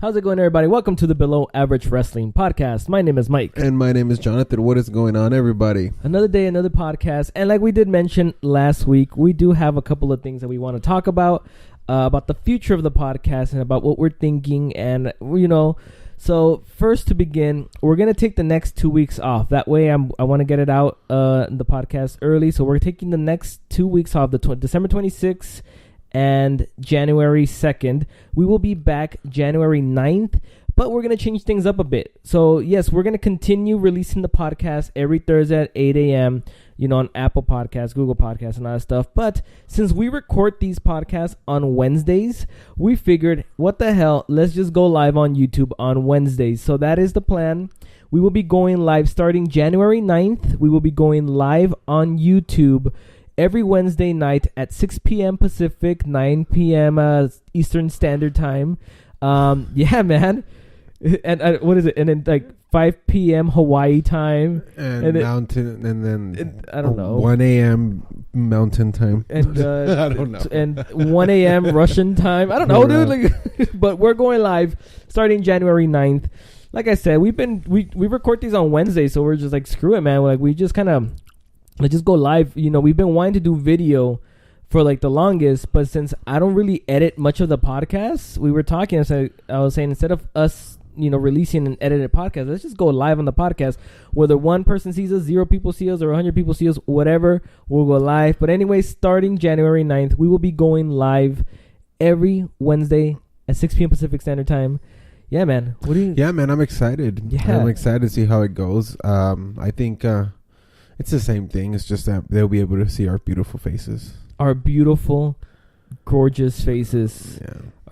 How's it going, everybody? Welcome to the Below Average Wrestling Podcast. My name is Mike. And my name is Jonathan. What is going on, everybody? Another day, another podcast. And like we did mention last week, we do have a couple of things that we want to talk about the future of the podcast and about what we're thinking. And, so first to begin, we're going to take the next 2 weeks off. That way I want to get it out, the podcast early. So we're taking the next 2 weeks off, December 26th. And January 2nd. We will be back January 9th, but we're going to change things up a bit. So, yes, we're going to continue releasing the podcast every Thursday at 8 a.m., on Apple Podcasts, Google Podcasts, and all that stuff. But since we record these podcasts on Wednesdays, we figured, what the hell, let's just go live on YouTube on Wednesdays. So that is the plan. We will be going live starting January 9th. We will be going live on YouTube every Wednesday night at 6 p.m. Pacific, 9 p.m. Eastern Standard Time. Yeah, man. And what is it? And then like 5 p.m. Hawaii time. And then I don't know. 1 a.m. Mountain time. And I don't know. And 1 a.m. Russian time. I don't know, dude. But we're going live starting January 9th. Like I said, we record these on Wednesday, so we're just like, screw it, man. We just kind of... Let's just go live. We've been wanting to do video for like the longest, but since I don't really edit much of the podcast, we were talking. I was saying, instead of us, releasing an edited podcast, let's just go live on the podcast. Whether one person sees us, 0 people see us, or 100 people see us, whatever, we'll go live. But anyway, starting January 9th, we will be going live every Wednesday at 6 p.m. Pacific Standard Time. Yeah, man. Yeah, man. I'm excited. Yeah. I'm excited to see how it goes. I think... it's the same thing. It's just that they'll be able to see our beautiful faces. Our beautiful, gorgeous faces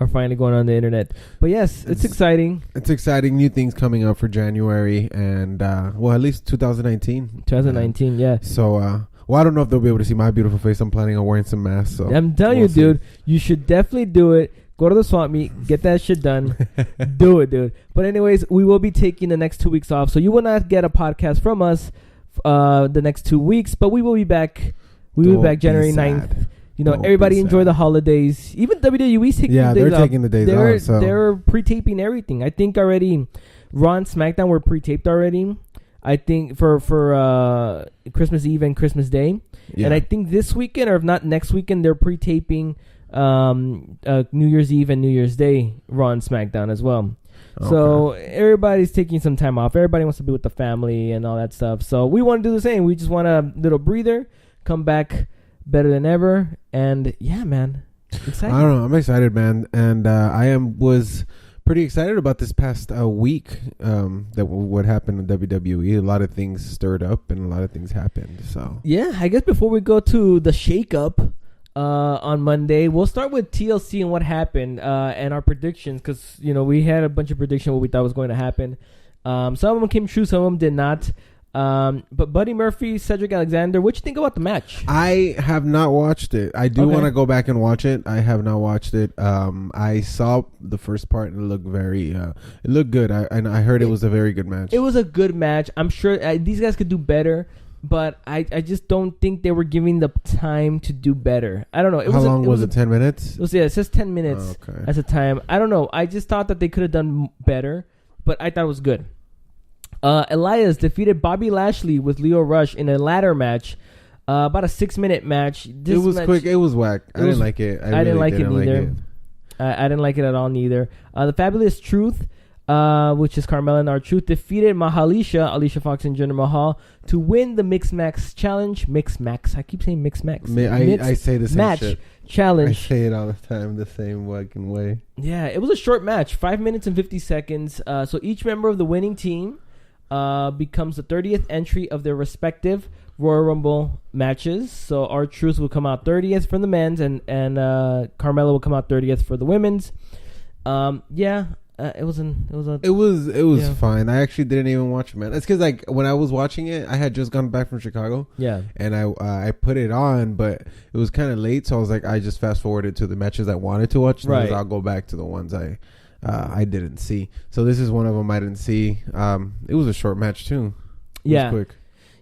are finally going on the internet. But yes, it's exciting. It's exciting. New things coming up for January and, at least 2019. 2019, yeah. So, I don't know if they'll be able to see my beautiful face. I'm planning on wearing some masks. So I'm telling you, dude, you should definitely do it. Go to the swap meet, get that shit done. Do it, dude. But anyways, we will be taking the next 2 weeks off. So you will not get a podcast from us the next 2 weeks, but we will be back. We will be back January 9th. Everybody enjoy the holidays. Even WWE's taking the days off. They're taking the days off. So. They're pre-taping everything. I think already Raw and SmackDown were pre-taped already. I think for Christmas Eve and Christmas Day. Yeah. And I think this weekend, or if not next weekend, they're pre-taping New Year's Eve and New Year's Day Raw and SmackDown as well. Okay. So everybody's taking some time off. Everybody wants to be with the family and all that stuff. So we want to do the same. We just want a little breather, come back better than ever. And yeah, man, excited. I don't know. I'm excited, man. And was pretty excited about this past week. That what happened in WWE. A lot of things stirred up and a lot of things happened. So yeah, I guess before we go to the shakeup on Monday, we'll start with TLC and what happened and our predictions, because we had a bunch of predictions what we thought was going to happen. Some of them came true, some of them did not. But Buddy Murphy, Cedric Alexander, what you think about the match? I have not watched it. I do want to go back and watch it. I have not watched it. I saw the first part and it looked it looked good. I heard it was a very good match. It was a good match. I'm sure these guys could do better. But I just don't think they were giving the time to do better. I don't know. How long was it? 10 minutes? It says 10 minutes at the time. I don't know. I just thought that they could have done better, but I thought it was good. Elias defeated Bobby Lashley with Lio Rush in a ladder match. About a 6-minute match. It was quick. It was whack. I didn't like it. I didn't like it neither. I didn't like it at all neither. The Fabulous Truth, which is Carmella and R-Truth, defeated Mahalisha, Alicia Fox and Jinder Mahal, to win the Mixed Max Challenge. Mixed Max. I keep saying Mixed Max. I say the same match shit. Challenge. I say it all the time, the same fucking way. Yeah, it was a short match, 5 minutes and 50 seconds. So each member of the winning team becomes the 30th entry of their respective Royal Rumble matches. So R-Truth will come out 30th for the men's, and Carmella will come out 30th for the women's. It was fine. I actually didn't even watch it, man. It's because when I was watching it, I had just gone back from Chicago. Yeah, and I put it on, but it was kind of late, so I was like, I just fast forwarded to the matches I wanted to watch. Right. I'll go back to the ones I didn't see. So this is one of them I didn't see. It was a short match too. It was quick.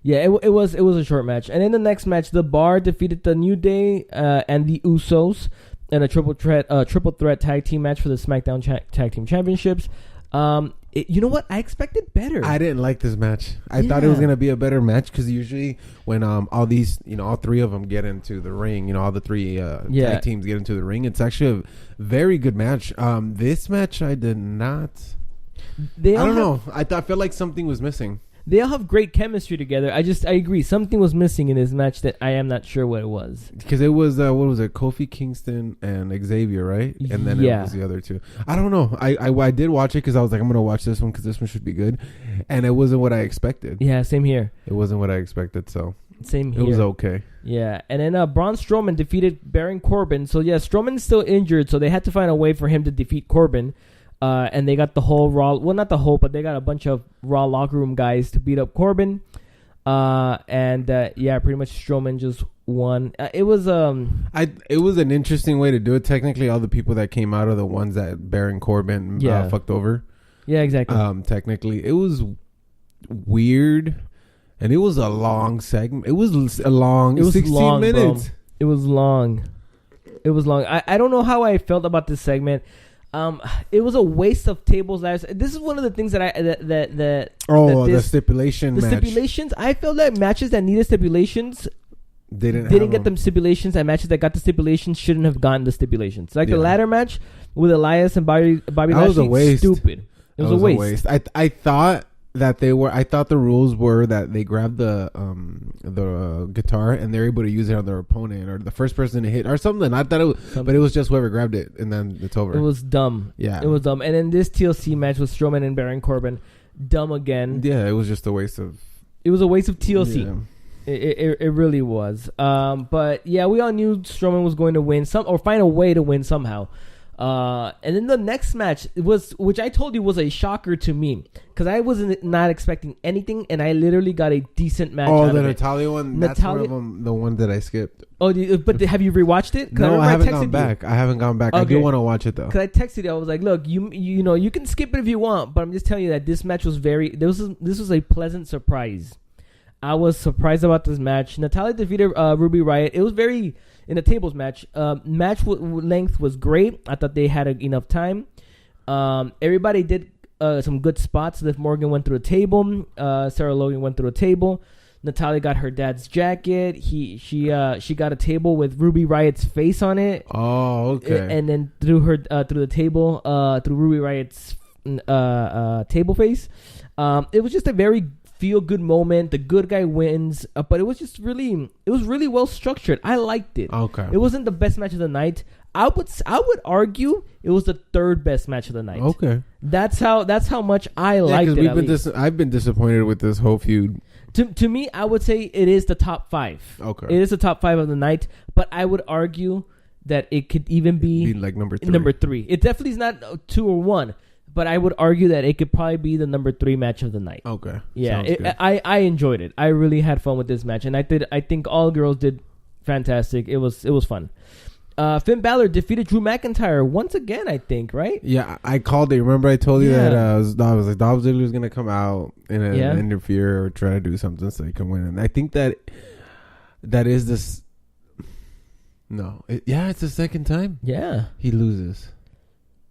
Yeah, it was a short match. And in the next match, The Bar defeated the New Day and the Usos. and a triple threat tag team match for the SmackDown Tag Team Championships. You know what? I expected better. I didn't like this match. I thought it was gonna be a better match because usually when all these, all three of them get into the ring, all the three tag teams get into the ring, it's actually a very good match. This match I did not. I don't know. I felt like something was missing. They all have great chemistry together. I agree. Something was missing in this match that I am not sure what it was. Because it was, what was it? Kofi Kingston and Xavier, right? And then it was the other two. I don't know. I did watch it because I was like, I'm going to watch this one because this one should be good. And it wasn't what I expected. Yeah, same here. It wasn't what I expected, so. Same here. It was okay. Yeah. And then Braun Strowman defeated Baron Corbin. So, yeah, Strowman's still injured, so they had to find a way for him to defeat Corbin. And they got the whole Raw, well, not the whole, but they got a bunch of Raw locker room guys to beat up Corbin. And pretty much Strowman just won. It was an interesting way to do it. Technically, all the people that came out are the ones that Baron Corbin fucked over. Yeah, exactly. Technically, it was weird, and it was a long segment. It was 16 long, minutes. Bro. It was long. I don't know how I felt about this segment. It was a waste of tables. This is one of the things that the stipulation match. Stipulations. I felt like matches that needed stipulations didn't get them stipulations, and matches that got the stipulations shouldn't have gotten the stipulations. Like the ladder match with Elias and Bobby Lashley. Was a waste. Stupid. It was a waste. I thought that I thought the rules were that they grabbed the guitar and they're able to use it on their opponent or the first person to hit or something. I thought it was, but it was just whoever grabbed it and then it's over. It was dumb. Yeah, it was dumb. And then this TLC match with Strowman and Baron Corbin, dumb again. Yeah, it was just a waste of. It was a waste of TLC. Yeah. It really was. But yeah, we all knew Strowman was going to win or find a way to win somehow. And then the next match which I told you was a shocker to me because I wasn't not expecting anything, and I literally got a decent match. Oh, the Natalia one. That's one of them. The one that I skipped. Oh, but have you rewatched it? No, I haven't gone back. I haven't gone back. Okay. I do want to watch it though. Because I texted you. I was like, look, you can skip it if you want, but I'm just telling you that this match was this was a pleasant surprise. I was surprised about this match. Natalia defeated Ruby Riott. It was very. In the tables match, length was great. I thought they had enough time. Everybody did some good spots. Liv Morgan went through a table. Sarah Logan went through a table. Natalia got her dad's jacket. She got a table with Ruby Riott's face on it. Oh, okay. And then through the table, through Ruby Riott's table face. It was just a very feel good moment. The good guy wins, but it was really well structured. I liked it. Okay. It wasn't the best match of the night. I would argue it was the third best match of the night. Okay. That's how much I liked it. I've been disappointed with this whole feud. To me, I would say it is the top 5. Okay. It is the top 5 of the night, but I would argue that it could even be like number 3. Number 3. It definitely is not 2 or 1. But I would argue that it could probably be the number 3 match of the night. Okay. Yeah, I enjoyed it. I really had fun with this match, and I think all girls did fantastic. It was fun. Finn Balor defeated Drew McIntyre once again, I think, right? Yeah, I called it. Remember I told you that I was like Dolph Ziggler was going to come out and interfere or try to do something so he can win. And I think that is this. No. It's the second time. Yeah. He loses.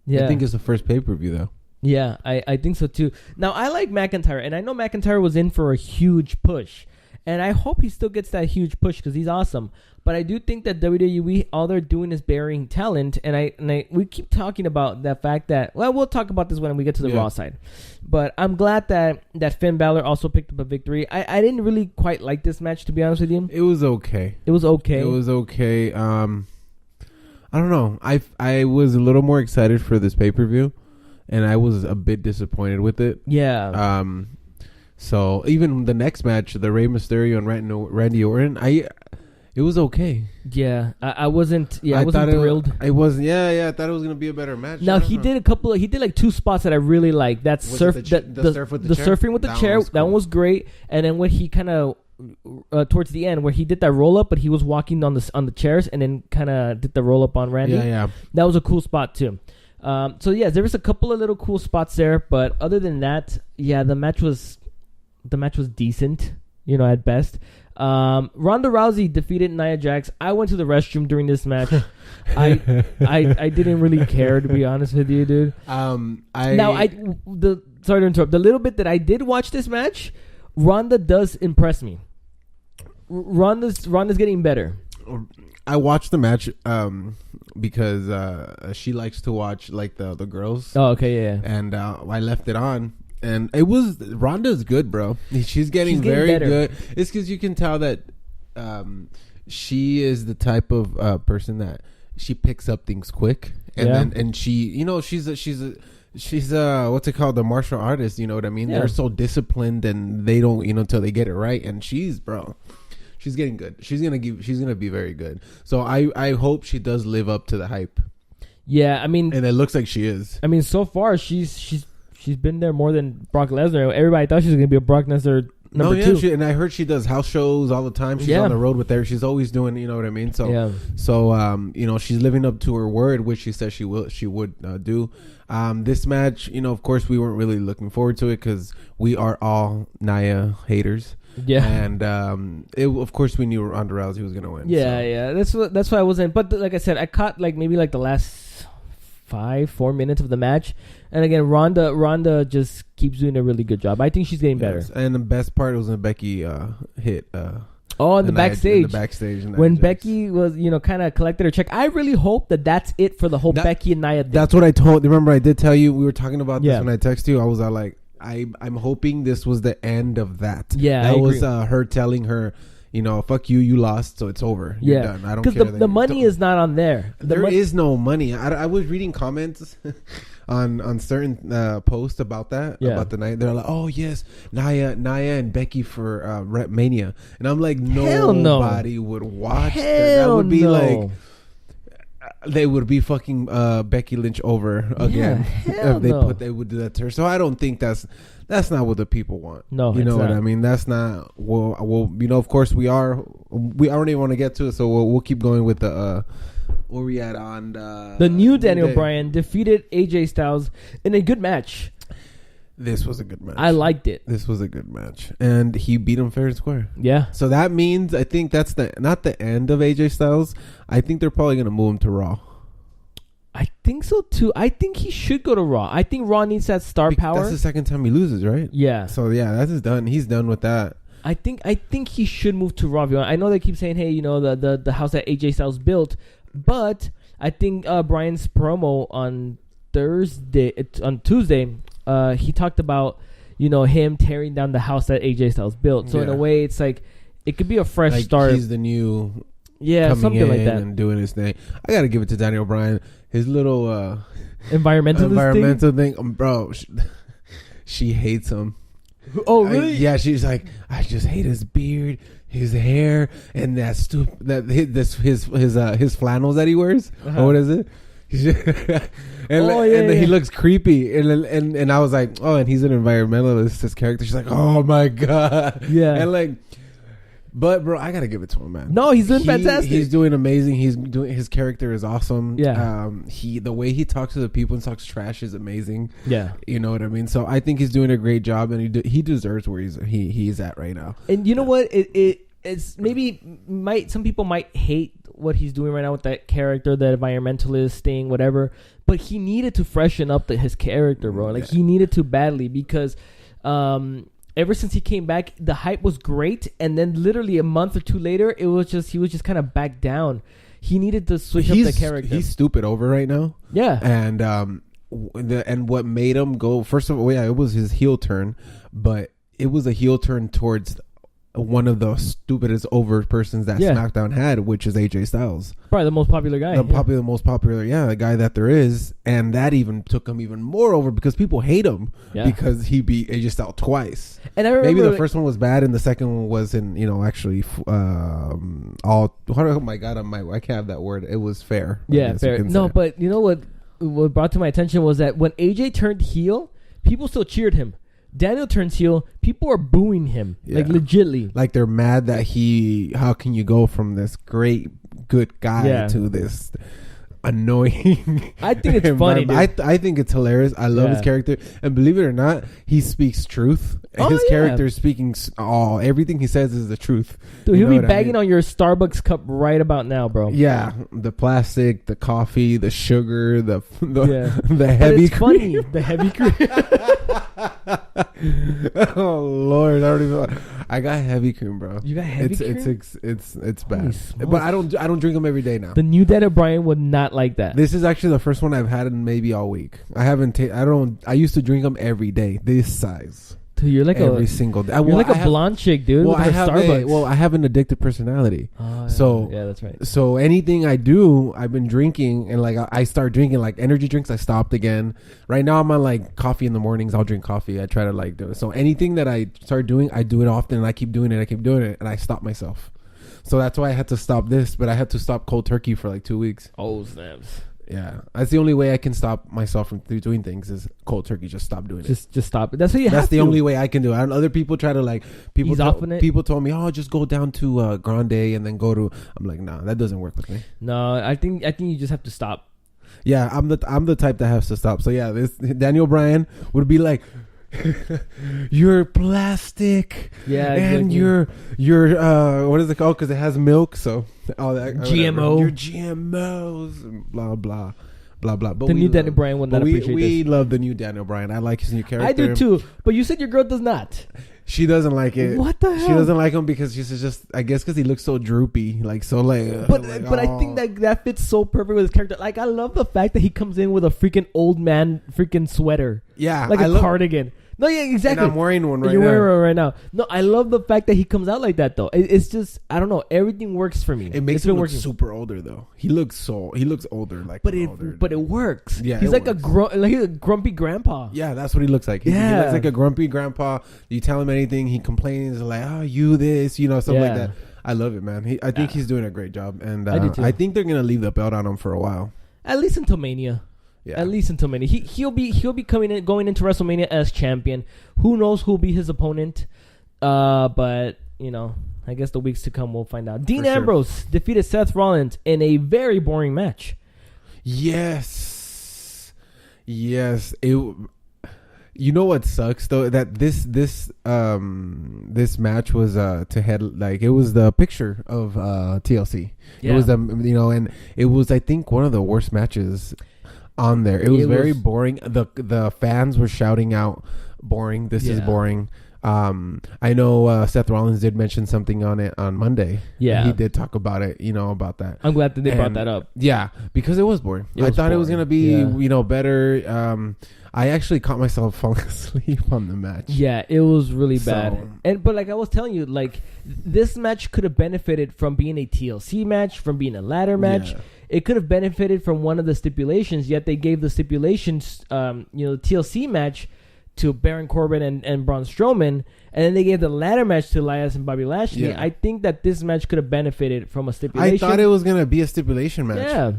Yeah. I think it's the first pay-per-view, though. Yeah, I think so, too. Now, I like McIntyre, and I know McIntyre was in for a huge push. And I hope he still gets that huge push because he's awesome. But I do think that WWE, all they're doing is burying talent. And we keep talking about the fact that, well, we'll talk about this when we get to the Raw side. But I'm glad that Finn Balor also picked up a victory. I didn't really quite like this match, to be honest with you. It was okay. I don't know. I was a little more excited for this pay-per-view, and I was a bit disappointed with it. Yeah. So even the next match, the Rey Mysterio and Randy Orton, it was okay. Yeah. I wasn't thrilled. I wasn't. Yeah. I thought it was gonna be a better match. Now he did like 2 spots that I really liked. That's the surfing with the chair. Cool. That one was great. And then when he kind of towards the end where he did that roll up, but he was walking on the chairs and then kind of did the roll up on Randy. Yeah. That was a cool spot too. So yeah, there was a couple of little cool spots there, but other than that, yeah, the match was decent, at best. Ronda Rousey defeated Nia Jax. I went to the restroom during this match. I didn't really care, to be honest with you, dude. Sorry to interrupt. The little bit that I did watch this match, Ronda does impress me. Ronda's getting better. I watched the match because she likes to watch like the girls. Oh, okay, yeah. And I left it on, and it was Ronda's good, bro. She's getting very better. Good. It's because you can tell that she is the type of person that she picks up things quick, and she, you know, she's a what's it called, the martial artist. You know what I mean? Yeah. They're so disciplined, and they don't, you know, until they get it right. And she's getting good. She's gonna be very good. So I hope she does live up to the hype. Yeah, I mean, and it looks like she is. I mean, so far she's been there more than Brock Lesnar. Everybody thought she was gonna be a Brock Lesnar number 2. And I heard she does house shows all the time. She's on the road with her. She's always doing, you know what I mean. So you know, she's living up to her word, which she said she would do. This match, you know, of course, we weren't really looking forward to it because we are all Nia haters. Yeah, and of course we knew Ronda Rousey was gonna win. Yeah. That's why I wasn't. But like I said, I caught maybe the last 4 minutes of the match, and again, Ronda just keeps doing a really good job. I think she's getting better. And the best part was when Becky hit. In the backstage. When Becky was, you know, kind of collected her check. I really hope that's it for the whole Becky and Nia thing. That's what I told. Remember, I did tell you we were talking about this when I texted you. I was like, I'm hoping this was the end of that. Yeah, that was her telling her, you know, fuck you, you lost, so it's over. You're done. I don't care. Because the money is not on there. There is no money. I was reading comments on certain posts about that, about the night. They're like, oh yes, Nia and Becky for Mania, and I'm like, nobody would watch that. That would be like, they would be fucking Becky Lynch over again if they would do that to her. So I don't think that's not what the people want. No, you know what I mean. That's not. Well, you know, of course we already want to get to it, so we'll keep going with the where we at on the new Daniel Bryan defeated AJ Styles in a good match. This was a good match. I liked it. This was a good match, and he beat him fair and square. Yeah. So that means I think that's not the end of AJ Styles. I think they're probably gonna move him to Raw. I think so too. I think he should go to Raw. I think Raw needs that star power. That's the second time he loses, right? Yeah. So that's done. He's done with that. I think he should move to Raw. I know they keep saying, hey, you know, the house that AJ Styles built, but I think Bryan's promo on Tuesday. He talked about, you know, him tearing down the house that AJ Styles built. So in a way, it's like it could be a fresh start. He's the new, something like that, and doing his thing. I gotta give it to Daniel Bryan. His little environmental thing, bro. She hates him. Oh really? Yeah, she's like, I just hate his beard, his hair, and his flannels that he wears. Or what is it? And he looks creepy, and I was like, oh, and he's an environmentalist. His character, she's like, oh my god, yeah, and like, but bro, I gotta give it to him, man. No, he's doing fantastic. He's doing amazing. His character is awesome. Yeah, the way he talks to the people and talks trash is amazing. Yeah, you know what I mean. So I think he's doing a great job, and he deserves where he's at right now. And you know what? It's maybe some people might hate what he's doing right now with that character, that environmentalist thing, whatever. But he needed to freshen up his character, bro. Like he needed to badly because ever since he came back, the hype was great, and then literally a month or two later, he was just kind of back down. He needed to switch up the character. He's stupid over right now. Yeah, and what made him go? First of all, it was his heel turn, but it was a heel turn towards one of the stupidest over persons that SmackDown had, which is AJ Styles. Probably the most popular guy. The most popular, the guy that there is. And that even took him even more over because people hate him because he beat AJ Styles twice. And I remember maybe the first one was bad and the second one wasn't, actually oh my God, I can't have that word. It was fair. Yeah, fair. No, but you know what brought to my attention was that when AJ turned heel, people still cheered him. Daniel turns heel, people are booing him, like legitly. Like they're mad that how can you go from this great, good guy to this annoying. I think it's funny, dude. I think it's hilarious. I love his character, and believe it or not, he speaks truth. His character is speaking everything he says is the truth. Dude, he'll be bagging on your Starbucks cup right about now, bro. Yeah, the plastic, the coffee, the sugar, the heavy cream. Funny, the heavy cream. Oh Lord, I got heavy cream, bro. You got heavy cream? It's bad, but I don't drink them every day now. The new Daniel Bryan would not like that. This is actually the first one I've had in maybe all week. I used to drink them every day. This size. Dude, you're like every single day. You're like a blonde chick, dude. Well, I have an addictive personality. So yeah, that's right. So anything I do, I've been drinking, and like I start drinking like energy drinks. I stopped again. Right now I'm on like coffee in the mornings. I'll drink coffee. I try to like do it. So anything that I start doing, I do it often, and I keep doing it. And I stop myself. So that's why I had to stop this, but I had to stop cold turkey for like 2 weeks. Oh snaps! Yeah, that's the only way I can stop myself from doing things is cold turkey. Just stop doing it. Just stop it. That's what you have to. That's the only way I can do it. Other people try to like people. People told me, oh, just go down to Grande and then go to. I'm like, nah, that doesn't work with me. No, I think you just have to stop. Yeah, I'm the type that has to stop. So yeah, this Daniel Bryan would be like, you're plastic. Yeah, and exactly. you're what is it called? Because it has milk. So all that GMO. You're GMOs. Blah blah. Blah blah. But the new Daniel Bryan will not appreciate this. We love the new Daniel Bryan. I like his new character. I do too. But you said your girl does not. She doesn't like it. What the hell? She doesn't like him because she's just, I guess, because he looks so droopy, like so like. But I think that fits so perfect with his character. Like I love the fact that he comes in with a freaking old man freaking sweater. Yeah, like a cardigan. No, yeah, exactly. And I'm wearing one right now. You're wearing one right now. No, I love the fact that he comes out like that though. It's just, I don't know, everything works for me. It makes him look super older though. He looks older, like. But it works. Yeah, he's like a grumpy grandpa. Yeah, that's what he looks like. He looks like a grumpy grandpa. You tell him anything, he complains like, "Oh, you this," something like that. I love it, man. I think he's doing a great job, and I think they're gonna leave the belt on him for a while. At least until Mania. Yeah. At least until Mania. He'll be going into WrestleMania as champion. Who knows who'll be his opponent? But I guess the weeks to come we'll find out. Dean Ambrose defeated Seth Rollins in a very boring match. Yes. You know what sucks though, that this match was to head, like it was the picture of TLC. Yeah. It was and it was, I think, one of the worst matches on there. It was very boring. The fans were shouting out, "Boring! This is boring." I know Seth Rollins did mention something on it on Monday. Yeah, he did talk about it. About that. I'm glad that they brought that up. Yeah, because it was boring. I thought it was gonna be better. I actually caught myself falling asleep on the match. Yeah, it was really bad. But like I was telling you, like this match could have benefited from being a TLC match, from being a ladder match. Yeah. It could have benefited from one of the stipulations, yet they gave the stipulations, the TLC match to Baron Corbin and Braun Strowman, and then they gave the ladder match to Elias and Bobby Lashley. Yeah. I think that this match could have benefited from a stipulation. I thought it was going to be a stipulation match. Yeah.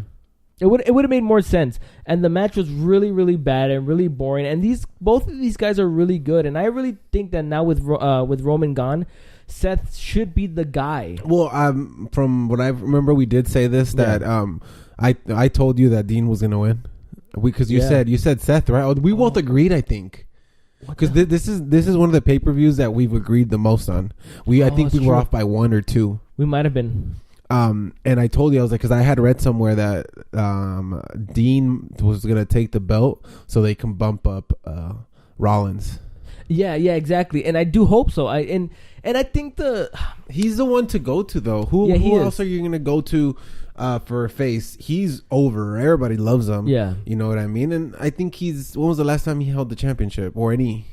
It would have made more sense. And the match was really, really bad and really boring. And both of these guys are really good. And I really think that now with Roman gone, Seth should be the guy. Well, from what I remember, we did say this, that I told you that Dean was gonna win because you said Seth, right? We both agreed, I think, because this is one of the pay-per-views that we've agreed the most on. I think we were off by 1 or 2. We might have been. And I told you, I was like, because I had read somewhere that Dean was gonna take the belt so they can bump up Rollins. Yeah, exactly. And I do hope so. And I think he's the one to go to though. Who else are you gonna go to for a face? He's over. Everybody loves him. Yeah, you know what I mean. And I think when was the last time he held the championship or any?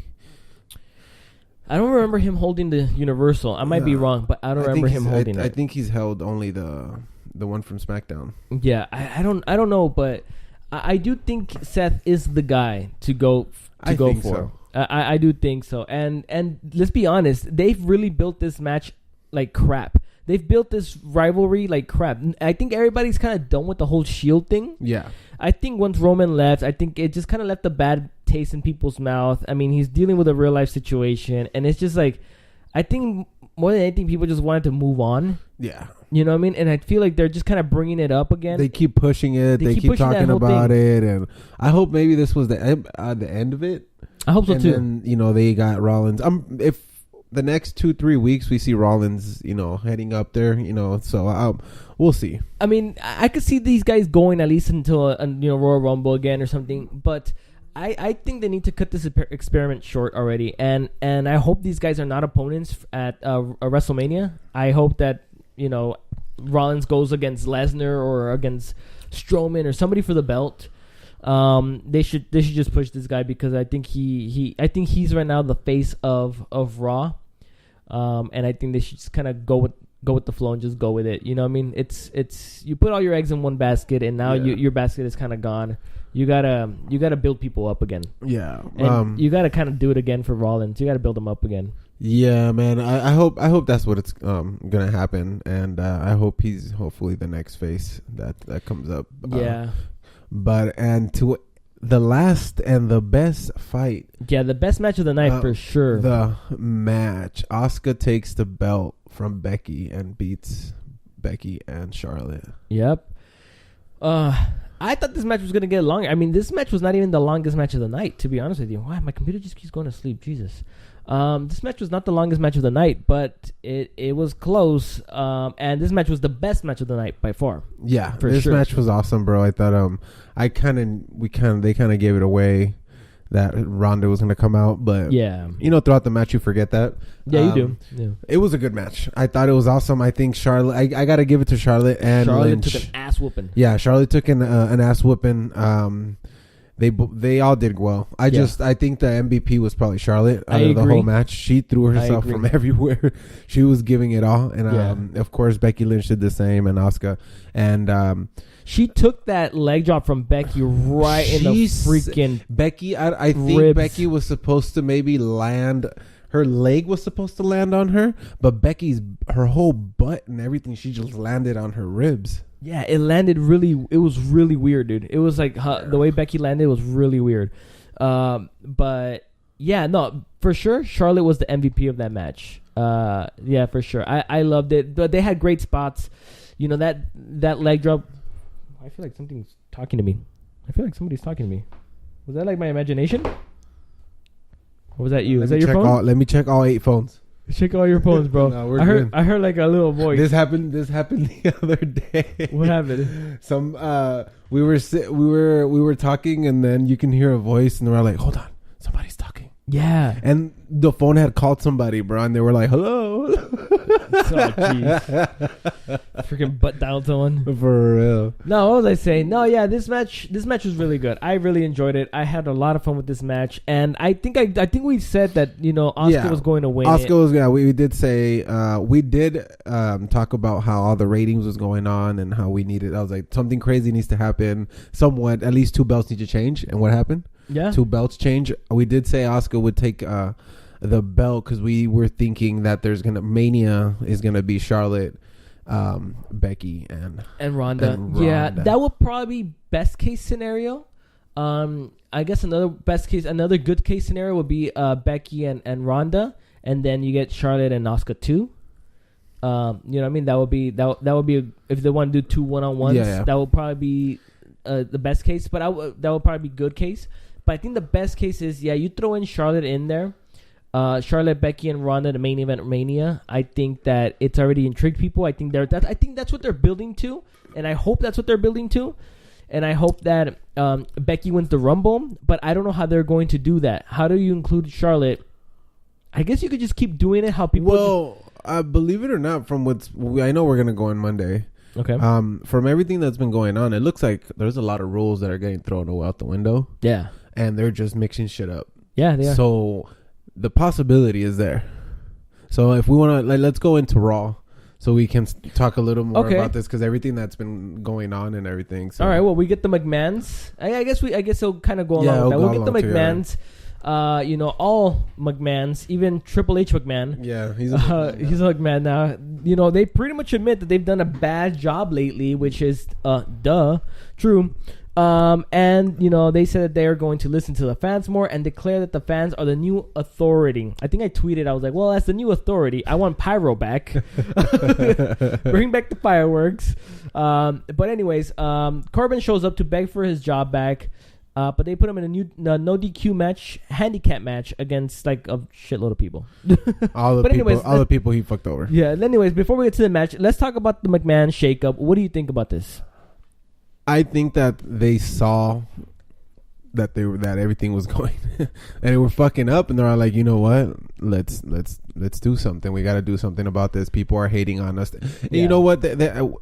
I don't remember him holding the Universal. I might be wrong, but I don't remember him holding it. I think he's held only the one from SmackDown. Yeah, I don't know, but I do think Seth is the guy to go for. So. I do think so. And let's be honest, they've really built this match like crap. They've built this rivalry like crap. I think everybody's kind of done with the whole Shield thing. Yeah. I think once Roman left, I think it just kind of left a bad taste in people's mouth. I mean, he's dealing with a real life situation, and it's just like, I think more than anything, people just wanted to move on. Yeah. You know what I mean? And I feel like they're just kind of bringing it up again. They keep pushing it. They keep talking about it. And I hope maybe this was the end of it. I hope so too. And then, they got Rollins. If the next 2-3 weeks we see Rollins, heading up there, so we'll see. I mean, I could see these guys going at least until Royal Rumble again or something. But I think they need to cut this experiment short already. And I hope these guys are not opponents at a WrestleMania. I hope that Rollins goes against Lesnar or against Strowman or somebody for the belt. They should just push this guy because I think he's right now the face of Raw. And I think they should just kind of go with the flow and just go with it. You know what I mean? It's you put all your eggs in one basket and now your basket is kind of gone. You gotta build people up again. Yeah. And you gotta kind of do it again for Rollins. You gotta build them up again. Yeah, man. I hope that's what it's gonna happen, and I hope he's hopefully the next face that comes up. Yeah. And to the last and the best fight. Yeah, the best match of the night for sure. The match. Asuka takes the belt from Becky and beats Becky and Charlotte. Yep. I thought this match was going to get longer. I mean, this match was not even the longest match of the night, to be honest with you. Wow, my computer just keeps going to sleep. Jesus. This match was not the longest match of the night, but it was close. And this match was the best match of the night by far. Yeah, this match was awesome, bro. I thought they kind of gave it away that Ronda was going to come out, but throughout the match you forget that. Yeah, you do. Yeah. It was a good match. I thought it was awesome. I think Charlotte. I got to give it to Charlotte and Lynch. Took an ass whooping. Yeah, Charlotte took an ass whooping. They all did well. I think the MVP was probably Charlotte out of the whole match. She threw herself from everywhere. She was giving it all, and of course Becky Lynch did the same, and Asuka, and she took that leg drop from Becky right in the freaking Becky. I think ribs. Becky was supposed to maybe land. Her leg was supposed to land on her, but her whole butt and everything, she just landed on her ribs. Yeah, it was really weird, dude. It was like the way Becky landed was really weird. But yeah, no, for sure, Charlotte was the MVP of that match. Yeah, for sure. I loved it. But they had great spots. That leg drop. I feel like something's talking to me. I feel like somebody's talking to me. Was that like my imagination? Or was that you? Is that your phone? Let me check all 8 phones. Check all your phones, bro. No, we're good. I heard like a little voice. This happened the other day. What happened? We were talking, and then you can hear a voice, and we're like, "Hold on, somebody's talking." Yeah. And the phone had called somebody, bro, and they were like, "Hello." Jeez. Freaking butt dialed someone. For real. No, what was I saying? No, yeah, this match was really good. I really enjoyed it. I had a lot of fun with this match, and I think we said that Asuka was going to win. Asuka was we did say we did talk about how all the ratings was going on and how we needed. I was like, something crazy needs to happen. Somewhat, at least 2 belts need to change. And what happened? Yeah, 2 belts change. We did say Asuka would take the belt because we were thinking that Mania is gonna be Charlotte, Becky, and Ronda. Yeah, that would probably be best case scenario. I guess another good case scenario would be Becky and Ronda, and then you get Charlotte and Asuka too. You know what I mean? That would be if they want to do 2 1-on-1s. Yeah. That would probably be the best case, but that would probably be good case. But I think the best case is you throw in Charlotte in there. Charlotte, Becky, and Ronda, the main event Mania. I think that it's already intrigued people. I think that's what they're building to, and I hope that's what they're building to. And I hope that Becky wins the Rumble, but I don't know how they're going to do that. How do you include Charlotte? I guess you could just keep doing it. How people? Well, believe it or not, from I know we're gonna go on Monday. Okay. From everything that's been going on, it looks like there's a lot of rules that are getting thrown out the window. Yeah. And they're just mixing shit up. Yeah, they are. So the possibility is there. So if we want to, let's go into Raw, so we can talk a little more about this, because everything that's been going on and everything. So. All right. Well, we get the McMahons. I guess it'll kind of go along with that. We'll get the McMahons. All McMahons, even Triple H McMahon. Yeah, he's a McMahon now. They pretty much admit that they've done a bad job lately, which is true. And, you know, they said that they are going to listen to the fans more and declare that the fans are the new authority. I think I tweeted, I was like, well, as the new authority, I want pyro back. Bring back the fireworks. But anyways, Corbin shows up to beg for his job back. But they put him in a new no DQ match, handicap match against like a shitload of people. all the people he fucked over. Yeah. Anyways, before we get to the match, let's talk about the McMahon shakeup. What do you think about this? I think that they saw that everything was going and they were fucking up, and they're all like, you know what? Let's do something. We got to do something about this. People are hating on us. And you know what?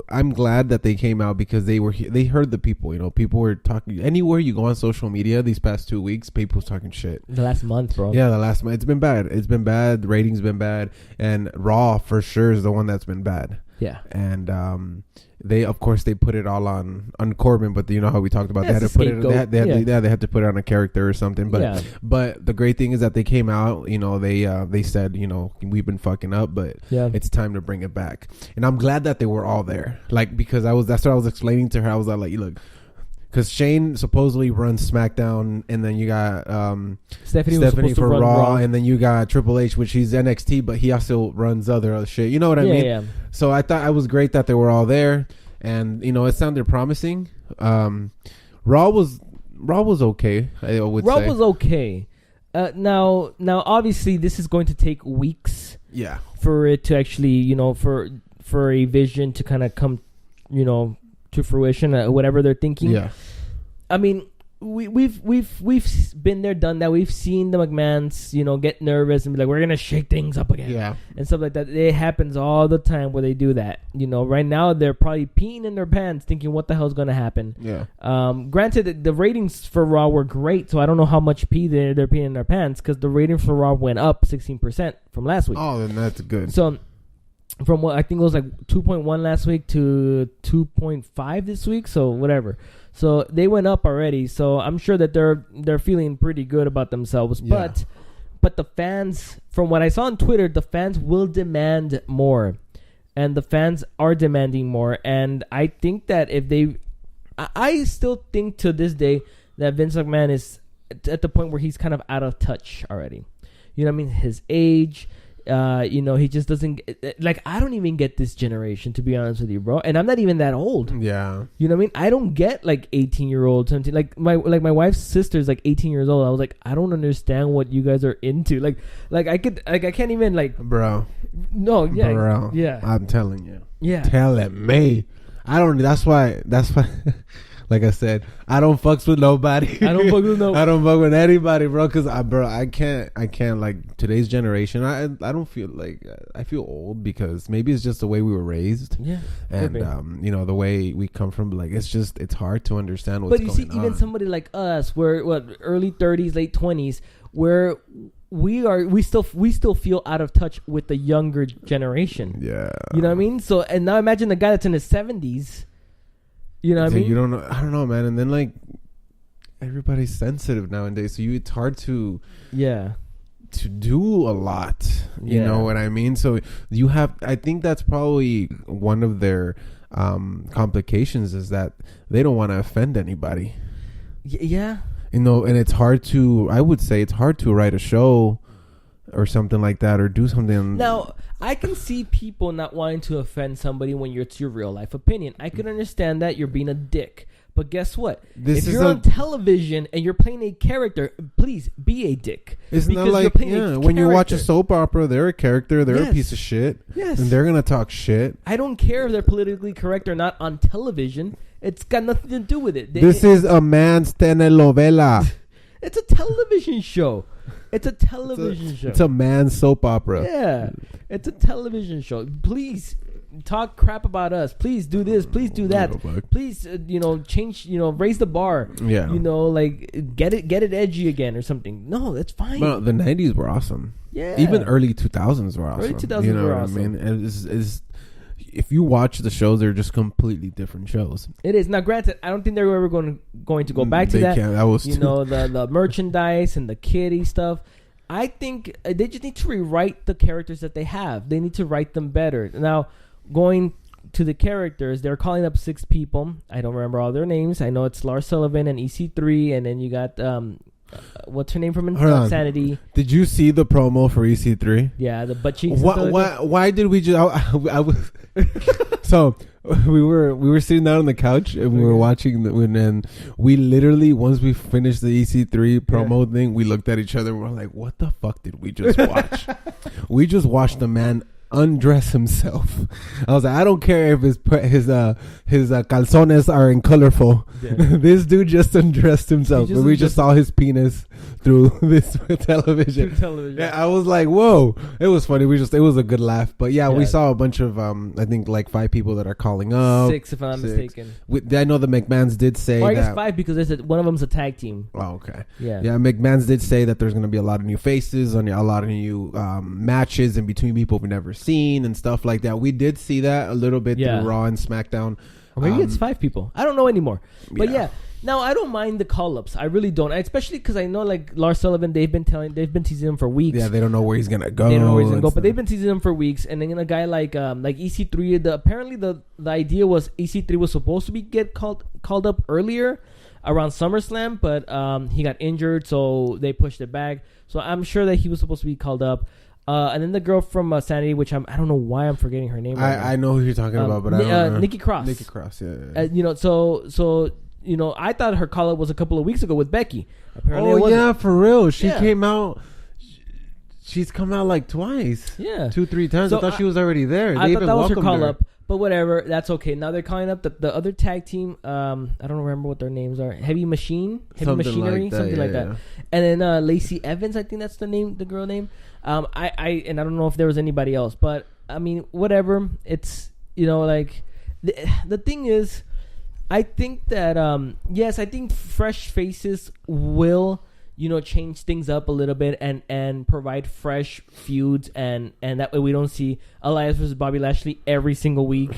I'm glad that they came out because they heard the people. You know, people were talking. Anywhere you go on social media these past 2 weeks, people's talking shit. The last month, bro. Yeah, the last month. It's been bad. The ratings been bad, and Raw for sure is the one that's been bad. Yeah. And they put it all on Corbin, but you know how we talked about, they had to put it. They had to put it on a character or something. But the great thing is that they came out. You know, they said, you know, we've been fucking up, but it's time to bring it back. And I'm glad that they were all there, like, because that's what I was explaining to her. I was like, look. Because Shane supposedly runs SmackDown, and then you got Stephanie for Raw, and then you got Triple H, which he's NXT, but he also runs other shit. You know what I mean? Yeah. So I thought it was great that they were all there, and you know it sounded promising. Raw was okay. I would say Raw was okay. Now, obviously, this is going to take weeks. Yeah. For it to actually, you know, for a vision to kind of come, you know, to fruition, whatever they're thinking. Yeah, I mean, we've been there, done that. We've seen the McMahons, you know, get nervous and be like, we're gonna shake things up again, and stuff like that. It happens all the time where they do that. You know, right now they're probably peeing in their pants, thinking, what the hell's gonna happen? Yeah. Granted, the ratings for Raw were great, so I don't know how much pee they're peeing in their pants, because the ratings for Raw went up 16% from last week. Oh, then that's good. So. From what I think it was like 2.1 last week to 2.5 this week, so whatever. So they went up already. So I'm sure that they're feeling pretty good about themselves. Yeah. But the fans, from what I saw on Twitter, the fans will demand more, and the fans are demanding more. And I think that I still think to this day that Vince McMahon is at the point where he's kind of out of touch already. You know what I mean? His age. You know, he just doesn't like. I don't even get this generation, to be honest with you, bro. And I'm not even that old. Yeah, you know what I mean. I don't get like 18-year-old, 17. Like my wife's sister is like 18 years old. I was like, I don't understand what you guys are into. Like I can't even like, bro. No, yeah, bro. Yeah. I'm telling you. Yeah, telling me. I don't. That's why. Like I said, I don't fucks with nobody. I don't fuck with anybody, bro. Because I can't like today's generation. I don't feel like I feel old because maybe it's just the way we were raised. Yeah, and you know the way we come from. Like it's hard to understand what's going on. But you see, even somebody like us, we're early 30s, late 20s, where we still feel out of touch with the younger generation. Yeah, you know what I mean. So and now imagine the guy that's in his 70s. You know what I mean? You don't know. I don't know, man. And then like everybody's sensitive nowadays, so it's hard to do a lot. You know what I mean? So you have. I think that's probably one of their complications is that they don't want to offend anybody. Yeah. You know, and it's hard to. I would say it's hard to write a show or something like that, or do something. Now, I can see people not wanting to offend somebody when it's your real life opinion. I can understand that you're being a dick. But guess what? If you're on television and you're playing a character, please be a dick. It's not like when you watch a soap opera, they're a character, they're a piece of shit. Yes. And they're going to talk shit. I don't care if they're politically correct or not on television. It's got nothing to do with it. This is a man's telenovela. It's a television show. It's a television show. It's a man's soap opera. Yeah. It's a television show. Please talk crap about us. Please do this. Please do that. Please, change, raise the bar. Yeah. Like get it edgy again or something. No, that's fine. Well, the 90s were awesome. Yeah. Even early 2000s were awesome. Early 2000s were awesome. I mean? And if you watch the shows, they're just completely different shows. It is. Now, granted, I don't think they're ever going to go back to that. Can't. That was the merchandise and the kitty stuff. I think they just need to rewrite the characters that they have. They need to write them better. Now, going to the characters, they're calling up 6 people. I don't remember all their names. I know it's Lars Sullivan and EC3, and then you got what's her name from Insanity. Did you see the promo for EC3? Yeah, the butt cheeks. Why did we just? I was so we were sitting down on the couch and we were watching and we literally, once we finished the EC3 promo thing, we looked at each other and we're like, what the fuck did we just watch? We just watched the man undress himself. I was like, I don't care if his calzones are in colorful. Yeah. This dude just undressed himself, but we just saw his penis through this television. Yeah, I was like, whoa! It was funny. It was a good laugh. But yeah, we saw a bunch of I think like 5 people that are calling up. 6, if I'm not mistaken. I know the McMahons did say. I guess 5 because one of them's a tag team. Oh, okay. Yeah. McMahons did say that there's going to be a lot of new faces and a lot of new matches in between people we've never seen and stuff like that. We did see that a little bit through Raw and SmackDown. Or maybe it's 5 people. I don't know anymore. But now I don't mind the call-ups. I really don't. Especially because I know like Lars Sullivan, they've been teasing him for weeks. Yeah, they don't know where he's gonna go. They don't know where he's gonna go, but they've been teasing him for weeks. And then a guy like EC3, apparently the idea was EC3 was supposed to get called up earlier around SummerSlam, but he got injured, so they pushed it back. So I'm sure that he was supposed to be called up. And then the girl from Sanity, which I don't know why I'm forgetting her name. I know who you're talking about, but I don't know. Nikki Cross. Nikki Cross, yeah. So I thought her call up was a couple of weeks ago with Becky. Apparently for real. She came out. She's come out like twice. Yeah, 2-3 times. So I thought she was already there. I thought that was her call up. But whatever, that's okay. Now they're calling up the other tag team. I don't remember what their names are. Heavy Machinery, something like that. And then Lacey Evans, I think that's the girl name. I don't know if there was anybody else, but I mean, whatever. It's like the thing is, I think that yes, I think fresh faces will change things up a little bit and provide fresh feuds and that way we don't see Elias versus Bobby Lashley every single week.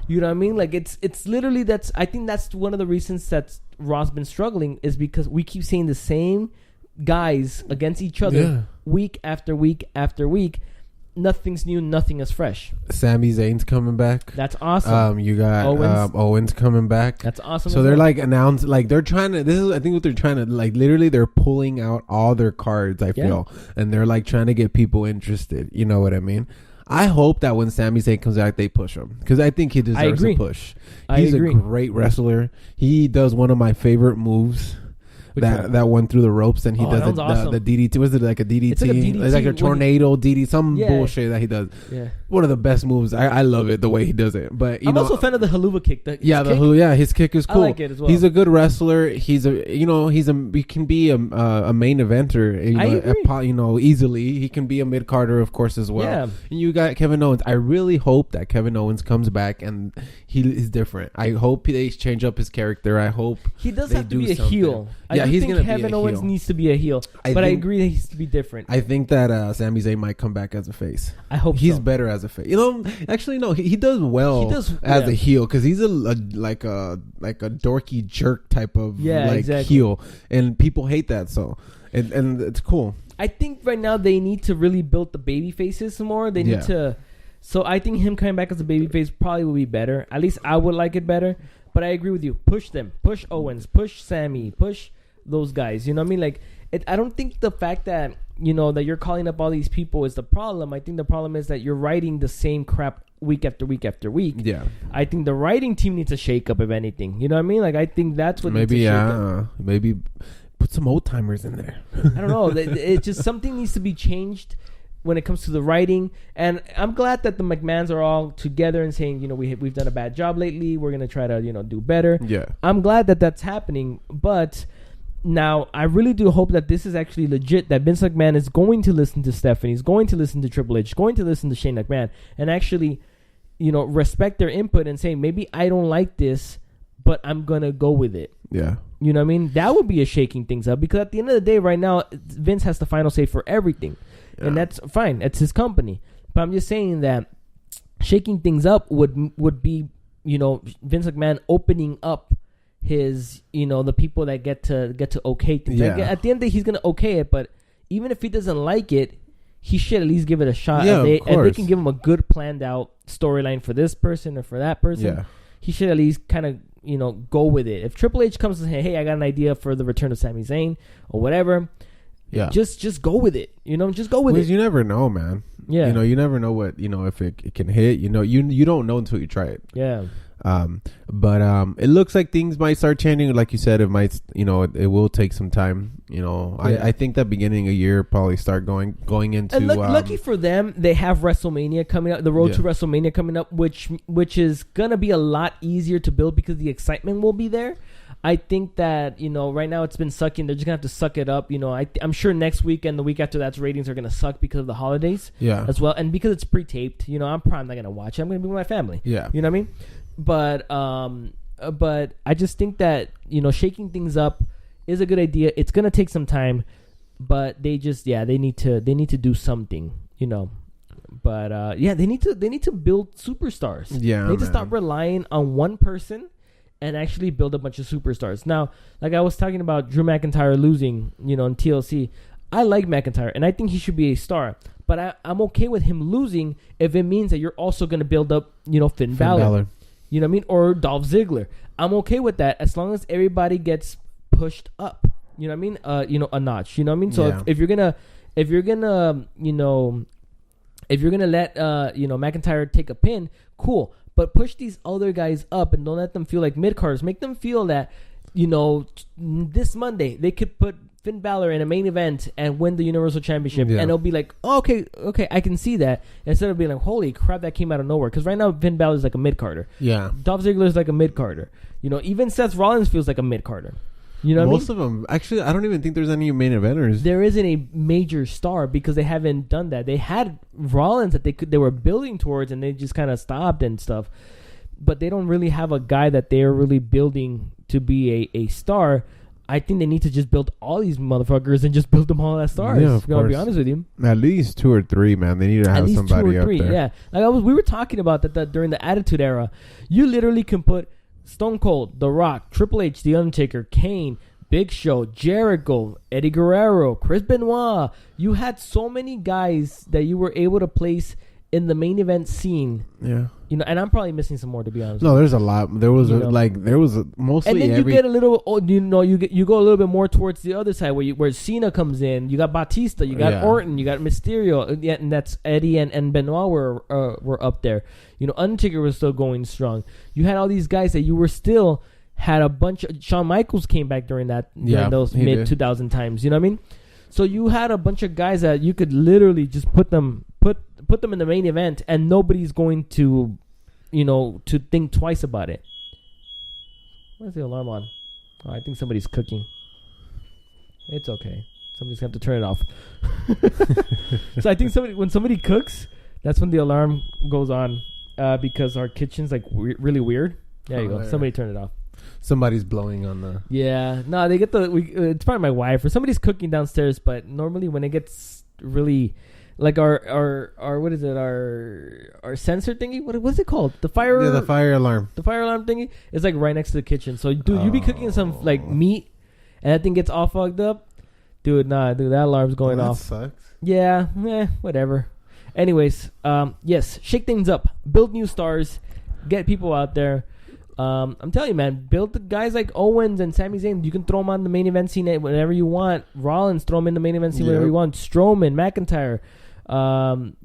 You know what I mean? Like it's literally I think that's one of the reasons that Raw's been struggling is because we keep seeing the same guys against each other week after week after week. Nothing's new, nothing is fresh. Sami Zayn's coming back. That's awesome. You got Owens coming back. That's awesome. So they're like announced, like they're trying to. This is, I think, what they're trying to, like, literally they're pulling out all their cards. I feel, and they're like trying to get people interested. You know what I mean? I hope that when Sami Zayn comes back, they push him because I think he deserves a push. He's a great wrestler. He does one of my favorite moves. That one through the ropes, and he does the DDT. Was it like a DDT? It's like a tornado DDT, some bullshit that he does. Yeah, one of the best moves. I love it the way he does it. But I'm also a fan of the haluva kick. His kick is cool. I like it as well. He's a good wrestler. He can be a main eventer. Easily. He can be a mid carder, of course, as well. Yeah. And you got Kevin Owens. I really hope that Kevin Owens comes back and he is different. I hope they change up his character. I hope he does have to be a heel. I think Kevin Owens needs to be a heel, but I agree that he needs to be different. I think that Sami Zayn might come back as a face. I hope he's better as a face. Actually, no, he does well as a heel because he's like a dorky jerk type of heel, and people hate that. So, and it's cool. I think right now they need to really build the baby faces some more. They need to. So I think him coming back as a baby face probably would be better. At least I would like it better. But I agree with you. Push them. Push Owens. Push Sammy. Push those guys. You know what I mean? Like, I don't think the fact that, that you're calling up all these people is the problem. I think the problem is that you're writing the same crap week after week after week. Yeah. I think the writing team needs a shake up, if anything. You know what I mean? Like, I think that's what needs to shake up. Maybe put some old timers in there. I don't know. It's just something needs to be changed when it comes to the writing. And I'm glad that the McMahons are all together and saying, we've done a bad job lately. We're going to try to, do better. Yeah. I'm glad that that's happening. But now I really do hope that this is actually legit, that Vince McMahon is going to listen to Stephanie, is going to listen to Triple H, going to listen to Shane McMahon, and actually, respect their input and say, maybe I don't like this, but I'm going to go with it. Yeah. You know what I mean? That would be a shaking things up, because at the end of the day, right now, Vince has the final say for everything. Yeah. And that's fine. It's his company. But I'm just saying that shaking things up would be, Vince McMahon opening up his, the people that get to okay things. Yeah. Like, at the end of the day, he's going to okay it. But even if he doesn't like it, he should at least give it a shot. Yeah, if they can give him a good planned out storyline for this person or for that person, he should at least kind of, you know, go with it. If Triple H comes and say, hey, I got an idea for the return of Sami Zayn or whatever, just go with it. You know, just go with it. You never know, man. Yeah. You know, you never know what, you know, if it can hit. You know, you don't know until you try it. Yeah. But it looks like things might start changing. Like you said, it might, you know, it will take some time. You know, I think that beginning of year probably start going into. And lucky for them, they have WrestleMania coming up, the road to WrestleMania coming up, which is gonna be a lot easier to build because the excitement will be there. I think that, you know, right now it's been sucking. They're just gonna have to suck it up. You know, I'm sure next week and the week after that's ratings are gonna suck because of the holidays. Yeah. As well, and because it's pre-taped. You know, I'm probably not gonna watch it. I'm gonna be with my family. Yeah. You know what I mean? But I just think that, you know, shaking things up is a good idea. It's gonna take some time, but they just they need to do something, you know. But they need to build superstars. Yeah, they need to stop relying on one person and actually build a bunch of superstars. Now, like I was talking about Drew McIntyre losing, you know, in TLC. I like McIntyre and I think he should be a star. But I'm okay with him losing if it means that you're also gonna build up, you know, Finn Balor. You know what I mean? Or Dolph Ziggler. I'm okay with that as long as everybody gets pushed up. You know what I mean? You know, a notch. You know what I mean? So if you're gonna you know, if you're gonna let you know, McIntyre take a pin, cool. But push these other guys up and don't let them feel like mid-carders. Make them feel that, you know, this Monday they could put Finn Balor in a main event and win the Universal Championship, and it'll be like, oh, okay, I can see that. Instead of being like, holy crap, that came out of nowhere. Because right now, Finn Balor is like a mid-carder. Yeah. Dolph Ziggler is like a mid-carder. You know, even Seth Rollins feels like a mid-carder. You know what I mean? Most of them. Actually, I don't even think there's any main eventers. There isn't a major star because they haven't done that. They had Rollins that they were building towards, and they just kind of stopped and stuff. But they don't really have a guy that they're really building to be a star. I think they need to just build all these motherfuckers and just build them all as stars. Yeah, of course. To be honest with you, at least 2 or 3, man. They need to have somebody up there. Yeah, like we were talking about that during the Attitude Era. You literally can put Stone Cold, The Rock, Triple H, The Undertaker, Kane, Big Show, Jericho, Eddie Guerrero, Chris Benoit. You had so many guys that you were able to place in the main event scene. Yeah. You know, and I'm probably missing some more, to be honest. No, there's a lot. There was mostly. And then you get a little, you know, you go a little bit more towards the other side where Cena comes in. You got Batista, you got Orton, you got Mysterio, and that's Eddie and Benoit were up there. You know, Undertaker was still going strong. You had all these guys that you were still had a bunch of. Shawn Michaels came back during those mid 2000 times. You know what I mean? So you had a bunch of guys that you could literally just put them in the main event, and nobody's going to, you know, to think twice about it. Where's the alarm on? Oh, I think somebody's cooking. It's okay. Somebody's going to have to turn it off. So I think when somebody cooks, that's when the alarm goes on, because our kitchen's like really weird. There you go. There. Somebody turn it off. Somebody's blowing on the... Yeah. No, they get it's probably my wife or somebody's cooking downstairs, but normally when it gets really... Like our what is it, our sensor thingy, what's it called, the fire alarm thingy is like right next to the kitchen. So dude, you be cooking some like meat and that thing gets all fogged up, dude, that alarm's going off. Sucks. Yeah, whatever. Anyways, yes, shake things up, build new stars, get people out there. I'm telling you, man, build the guys like Owens and Sami Zayn. You can throw them on the main event scene whenever you want. Rollins, throw them in the main event scene whenever you want. Strowman, McIntyre,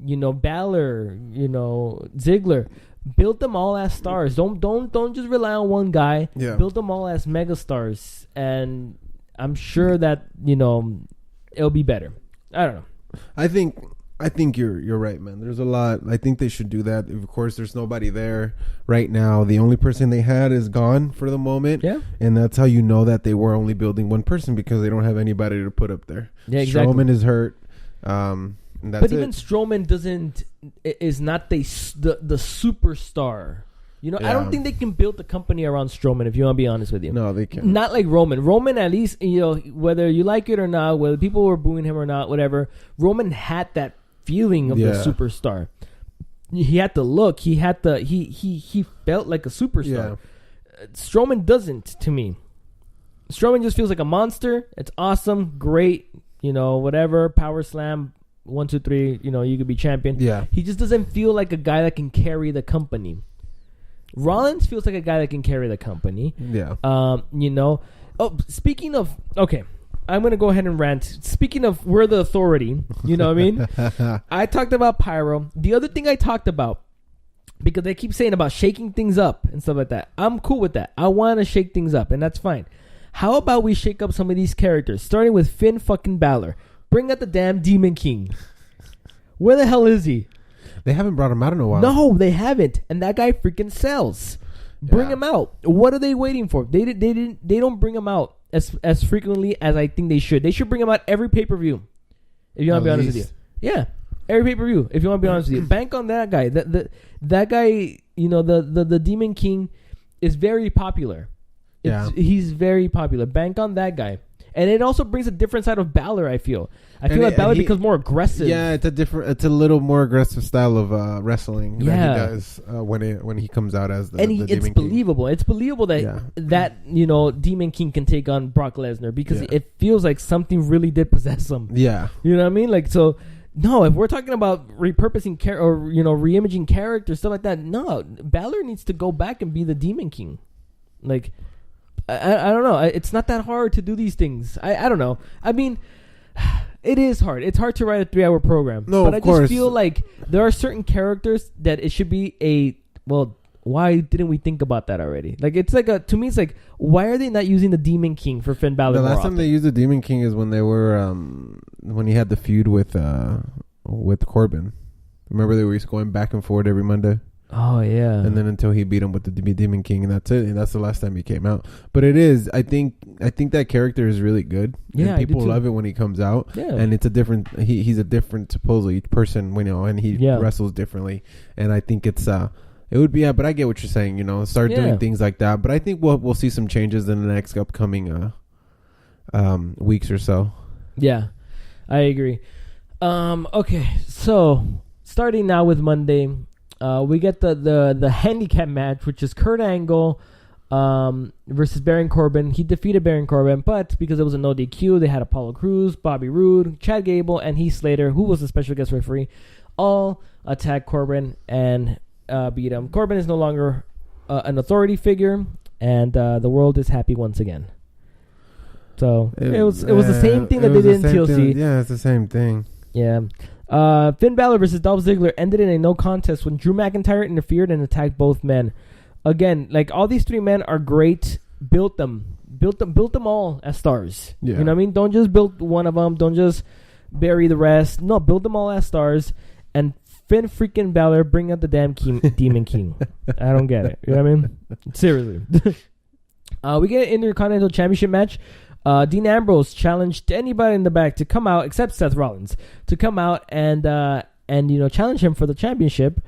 you know, Balor, you know, Ziggler. Build them all as stars. Don't just rely on one guy. Yeah. Build them all as mega stars, and I'm sure that, you know, it'll be better. I don't know. I think you're right, man. There's a lot. I think they should do that. Of course, there's nobody there right now. The only person they had is gone for the moment. Yeah. And that's how you know that they were only building one person, because they don't have anybody to put up there. Yeah, exactly. Strowman is hurt. And that's but even Strowman is not the superstar. You know, I don't think they can build the company around Strowman, if you want to be honest with you. No, they can't. Not like Roman. Roman, at least, you know, whether you like it or not, whether people were booing him or not, whatever, Roman had that feeling of the superstar. He had the look. He had the he felt like a superstar. Yeah. Strowman doesn't, to me. Strowman just feels like a monster. It's awesome, great, you know, whatever, power slam, 1, 2, 3, you could be champion. Yeah. He just doesn't feel like a guy that can carry the company. Rollins feels like a guy that can carry the company. Yeah. Oh, speaking of, okay, I'm going to go ahead and rant. Speaking of, we're the authority, you know what I mean? I talked about Pyro. The other thing I talked about, because they keep saying about shaking things up and stuff like that. I'm cool with that. I want to shake things up, and that's fine. How about we shake up some of these characters, starting with Finn fucking Balor. Bring out the damn Demon King. Where the hell is he? They haven't brought him out in a while. No, they haven't. And that guy freaking sells. Bring him out. What are they waiting for? They don't bring him out as frequently as I think they should. They should bring him out every pay-per-view. If you want to be honest with you. Yeah. Every pay-per-view, if you want to be honest with you. Bank on that guy. That guy, the Demon King is very popular. He's very popular. Bank on that guy. And it also brings a different side of Balor, I feel. I feel like Balor becomes more aggressive. Yeah, it's a little more aggressive style of wrestling that he does when he comes out as the Demon King. It's believable. It's believable that Demon King can take on Brock Lesnar because it feels like something really did possess him. Yeah. You know what I mean? Like, so, no, if we're talking about repurposing reimaging characters, stuff like that, no, Balor needs to go back and be the Demon King. Like, I don't know. It's not that hard to do these things. I don't know. I mean, it is hard. It's hard to write a 3-hour program. No, but of course. I just feel like there are certain characters that it should be why didn't we think about that already? Like, it's like to me, it's like, why are they not using the Demon King for Finn Balor? The last time they used the Demon King is when they were, when he had the feud with Corbin. Remember they were just going back and forth every Monday? Oh, yeah. And then until he beat him with the Demon King, and that's it. And that's the last time he came out. But it is, I think that character is really good. Yeah, and people love it when he comes out. Yeah. And it's a different, he's a different, supposedly, person, and he wrestles differently. And I think it's, it would be, but I get what you're saying, start doing things like that. But I think we'll see some changes in the next upcoming weeks or so. Yeah, I agree. Okay, so starting now with Monday, we get the handicap match, which is Kurt Angle versus Baron Corbin. He defeated Baron Corbin, but because it was a no DQ, they had Apollo Crews, Bobby Roode, Chad Gable, and Heath Slater, who was the special guest referee, all attack Corbin and beat him. Corbin is no longer an authority figure, and the world is happy once again. So it was the same thing that they did in TLC. Yeah, it's the same thing. Yeah. Finn Balor versus Dolph Ziggler ended in a no contest when Drew McIntyre interfered and attacked both men. Again, like, all these three men are great. Built them all as stars. Yeah. You know what I mean? Don't just build one of them. Don't just bury the rest. No, build them all as stars. And Finn freaking Balor, bring out the damn Demon King. I don't get it. You know what I mean? Seriously. We get an Intercontinental Championship match. Dean Ambrose challenged anybody in the back to come out, except Seth Rollins, to come out and challenge him for the championship.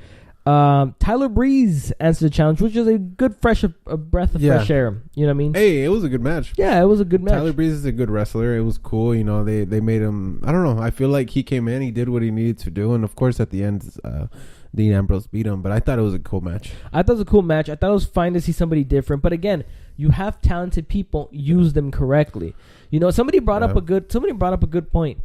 Tyler Breeze answered the challenge, which is a good breath of fresh air. You know what I mean? Hey, it was a good match. Yeah, it was a good match. Tyler Breeze is a good wrestler. It was cool. They made him, I don't know. I feel like he came in, he did what he needed to do, and of course at the end, Dean Ambrose beat him. But I thought it was a cool match. I thought it was fine to see somebody different. But again, you have talented people, use them correctly. Somebody brought up a good point.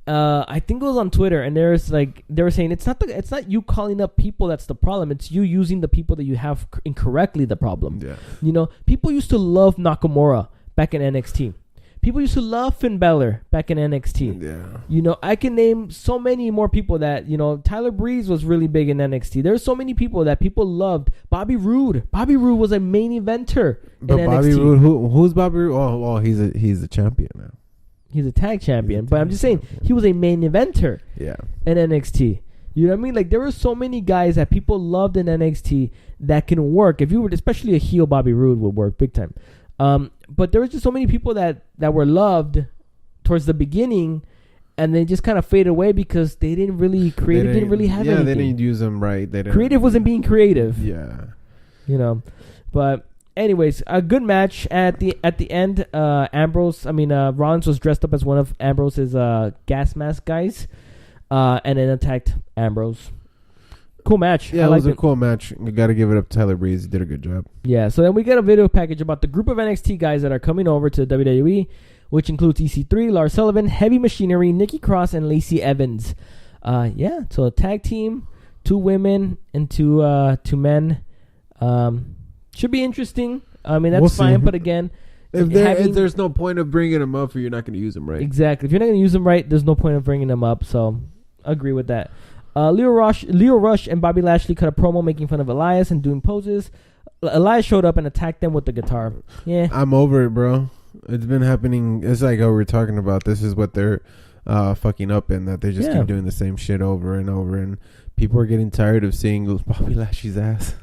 I think it was on Twitter, and they were saying it's not you calling up people that's the problem. It's you using the people that you have incorrectly the problem. Yeah. People used to love Nakamura back in NXT. People used to love Finn Balor back in NXT. Yeah. I can name so many more people that, Tyler Breeze was really big in NXT. There's so many people that people loved. Bobby Roode. Bobby Roode was a main eventer in NXT. Bobby Roode, who's Bobby Roode? Oh, he's a champion now. He's a tag champion. But I'm just saying, he was a main eventer in NXT. You know what I mean? Like, there were so many guys that people loved in NXT that can work. If you were, especially a heel, Bobby Roode would work big time. But there was just so many people that were loved towards the beginning, and they just kind of faded away because they didn't really creative didn't really have anything. Yeah, they didn't use them right. Creative wasn't being creative. Yeah. But anyways, a good match at the end. Rollins was dressed up as one of Ambrose's gas mask guys, and then attacked Ambrose. Cool match. Yeah, it was a cool match. You got to give it up to Tyler Breeze. He did a good job. Yeah, so then we get a video package about the group of NXT guys that are coming over to WWE, which includes EC3, Lars Sullivan, Heavy Machinery, Nikki Cross, and Lacey Evans. So a tag team, 2 women and 2 men. Should be interesting. I mean, that's fine. But again, if there's no point of bringing them up, if you're not going to use them right. Exactly. If you're not going to use them right, there's no point of bringing them up. So, I agree with that. Leo Rush and Bobby Lashley cut a promo making fun of Elias and doing poses. Elias showed up and attacked them with the guitar. Yeah. I'm over it, bro. It's been happening. It's like how we're talking about. This is what they're fucking up in, that they just keep doing the same shit over and over. And people are getting tired of seeing Bobby Lashley's ass.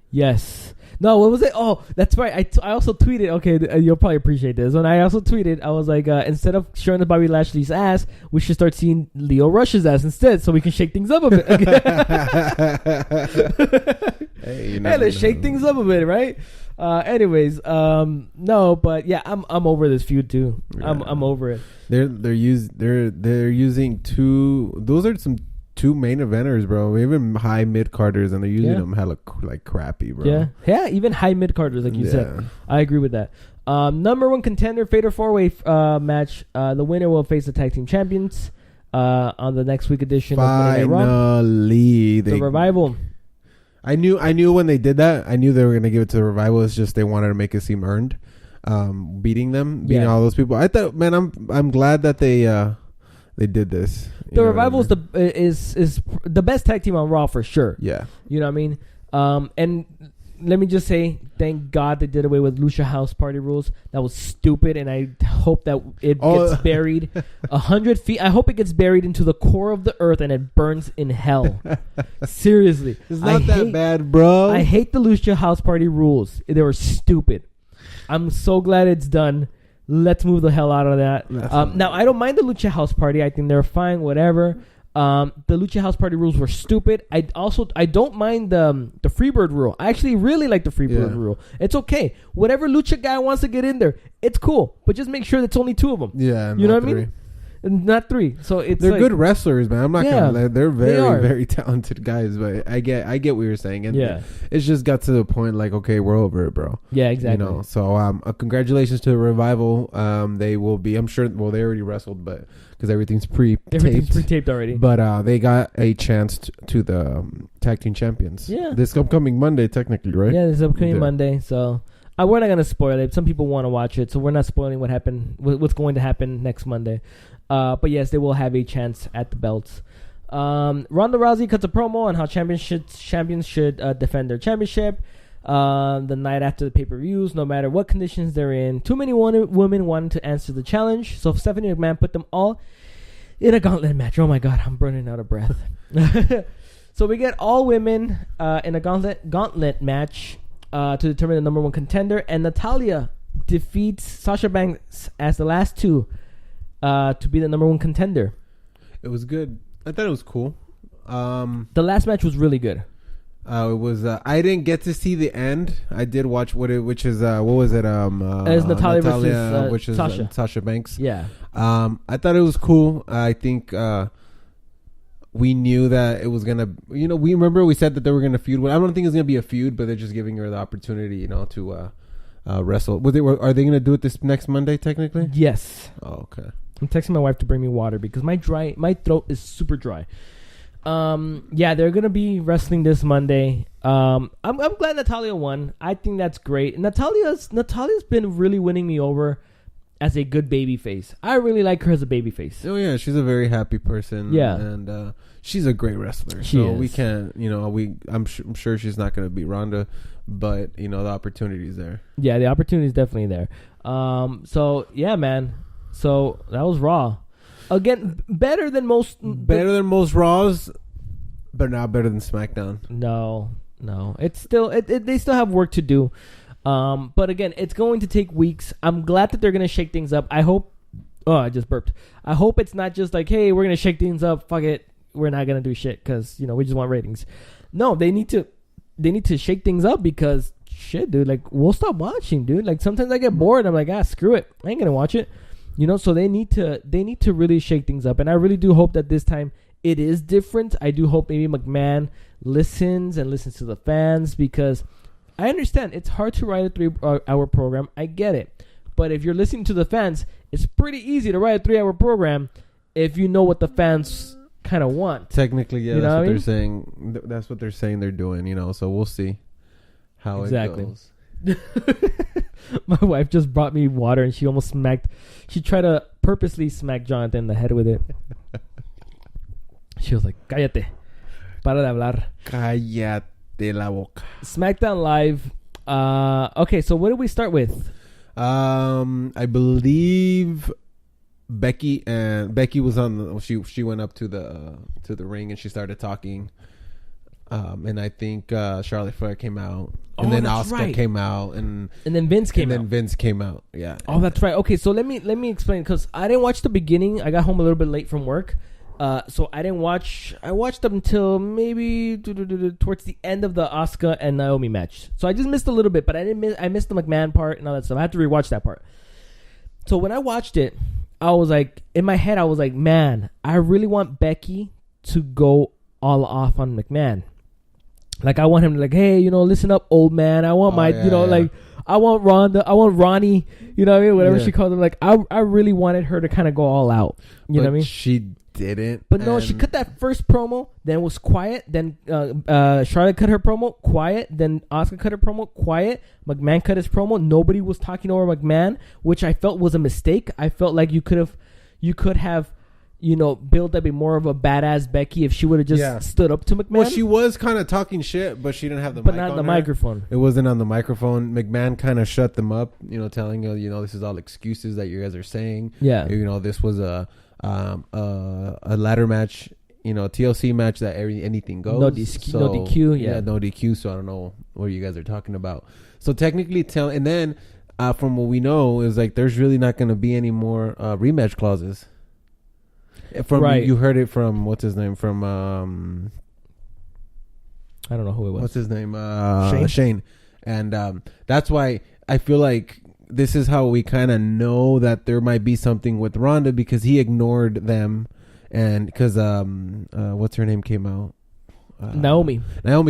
Yes. No, what was it? Oh, that's right. I also tweeted. Okay, you'll probably appreciate this. When I also tweeted, I was like, instead of showing the Bobby Lashley's ass, we should start seeing Leo Rush's ass instead, so we can shake things up a bit. Hey, let's shake things up a bit, right? Anyways, no, but yeah, I'm over this feud too. Yeah. I'm over it. They're using 2. Those are some 2 main eventers, bro. Even high mid carders, and they're using them hella like crappy, bro. Yeah. Even high mid carders, like you said. I agree with that. Number 1 contender fatal 4-way match. The winner will face the tag team champions on the next week edition. Finally, the Revival. I knew when they did that. I knew they were going to give it to the Revival. It's just they wanted to make it seem earned, beating all those people. I thought, man, I'm glad that they did this. The Revival is the best tag team on Raw for sure. Yeah, you know what I mean. And let me just say, thank God they did away with Lucha House Party rules. That was stupid, and I hope that it gets buried 100 feet. I hope it gets buried into the core of the earth and it burns in hell. Seriously, it's not that bad, bro. I hate the Lucha House Party rules. They were stupid. I'm so glad it's done. Let's move the hell out of that. Now, I don't mind the Lucha House Party. I think they're fine, whatever. The Lucha House Party rules were stupid. I don't mind the Freebird rule. I actually really like the Freebird rule. It's okay. Whatever Lucha guy wants to get in there, it's cool. But just make sure that's only 2 of them. Yeah, you know what I mean? Not 3. So they're good wrestlers, man. I'm not gonna lie. They're very, very talented guys. But I get what you're saying, and it's just got to the point like, okay, we're over it, bro. Yeah, exactly. You know, so congratulations to the Revival. They will be. I'm sure. Well, they already wrestled, but because everything's pre-taped already. But they got a chance to the tag team champions. Yeah, this upcoming Monday, technically, right? Yeah, this upcoming Monday. So. We're not gonna spoil it. Some people want to watch it, so we're not spoiling what's going to happen next Monday. But yes, they will have a chance at the belts. Ronda Rousey cuts a promo on how champions should defend their championship the night after the pay-per-views, no matter what conditions they're in. Too many women wanted to answer the challenge, so Stephanie McMahon put them all in a gauntlet match. Oh my God, I'm burning out of breath. So we get all women in a gauntlet match. To determine the number 1 contender, and Natalya defeats Sasha Banks as the last 2 to be the number 1 contender. It was good. I thought it was cool. The last match was really good. It was. I didn't get to see the end. I did watch what was it? It was Natalya versus which is Sasha Banks. Yeah. I thought it was cool. I think. We knew that it was gonna, we said that they were gonna feud. I don't think it's gonna be a feud, but they're just giving her the opportunity, to wrestle. Are they gonna do it this next Monday? Technically, yes. Oh, okay. I'm texting my wife to bring me water because my throat is super dry. Yeah, they're gonna be wrestling this Monday. I'm glad Natalya won. I think that's great. Natalya's been really winning me over as a good baby face. I really like her as a baby face. Oh yeah, she's a very happy person. Yeah, and she's a great wrestler. She is. We can't, I'm sure she's not going to beat Ronda, but the opportunity is there. Yeah, the opportunity is definitely there. So yeah, man. So that was Raw. Again, better than most Raws, but not better than SmackDown. No. It's still they still have work to do. But again, it's going to take weeks. I'm glad that they're going to shake things up. I hope. Oh, I just burped. I hope it's not just like, hey, we're going to shake things up. Fuck it. We're not going to do shit because, we just want ratings. No, they need to shake things up because shit, dude, like we'll stop watching, dude. Like sometimes I get bored. I'm like, screw it. I ain't going to watch it. So they need to really shake things up. And I really do hope that this time it is different. I do hope maybe McMahon listens to the fans because I understand it's hard to write a 3-hour program. I get it. But if you're listening to the fans, it's pretty easy to write a 3-hour program if you know what the fans kind of want. Technically, yeah, that's what they're saying. That's what they're saying they're doing, you know. So we'll see how it goes. My wife just brought me water and she almost smacked. She tried to purposely smack Jonathan in the head with it. She was like, "Cállate, para de hablar." Cállate la boca. SmackDown Live. Okay, so what did we start with? I believe Becky was on. She went up to the ring and she started talking. And I think Charlotte Flair came out, and then Asuka came out, and then Vince came out. And then Vince came out. Yeah. Oh, that's right. Okay, so let me explain, because I didn't watch the beginning. I got home a little bit late from work, so I didn't watch. I watched up until maybe towards the end of the Asuka and Naomi match. So I just missed a little bit, but I missed the McMahon part and all that stuff. I had to rewatch that part. So when I watched it, I was like, in my head, I was like, man, I really want Becky to go all off on McMahon. Like, I want him to, like, hey, you know, listen up, old man. I want like, I want Ronda. I want Ronnie. You know what I mean? Whatever she calls him. Like, I really wanted her to kind of go all out. You know what I mean? She didn't. But no, she cut that first promo, then was quiet. Then Charlotte cut her promo, quiet. Then Asuka cut her promo, quiet. McMahon cut his promo. Nobody was talking over McMahon, which I felt was a mistake. I felt like you could have, you know, build up a more of a badass Becky if she would have just stood up to McMahon. Well, she was kind of talking shit, but she didn't have the mic not on the her. microphone. It wasn't on the microphone. McMahon kind of shut them up, you know, telling you know, this is all excuses that you guys are saying. Yeah. You know, this was a ladder match, you know, TLC match that anything goes. No DQ. Yeah, no DQ. So I don't know what you guys are talking about. So technically, and then from what we know is like there's really not going to be any more rematch clauses. You heard it from what's his name from I don't know who it was. What's his name? Shane. And that's why I feel like this is how we kind of know that there might be something with Ronda, because he ignored them, and because what's her name came out. Naomi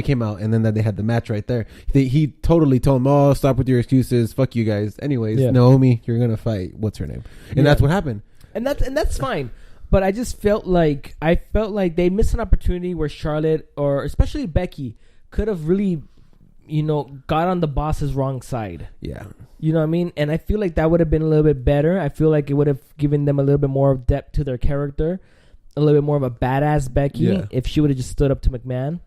came out, and then that they had the match right there. He totally told them, "Oh, stop with your excuses. Fuck you guys." Anyways, Naomi, you're gonna fight. What's her name? And that's what happened. And that's fine. But I just felt like they missed an opportunity where Charlotte, or especially Becky, could have really, you know, got on the boss's wrong side. Yeah. You know what I mean? And I feel like that would have been a little bit better. I feel like it would have given them a little bit more depth to their character, a little bit more of a badass Becky if she would have just stood up to McMahon.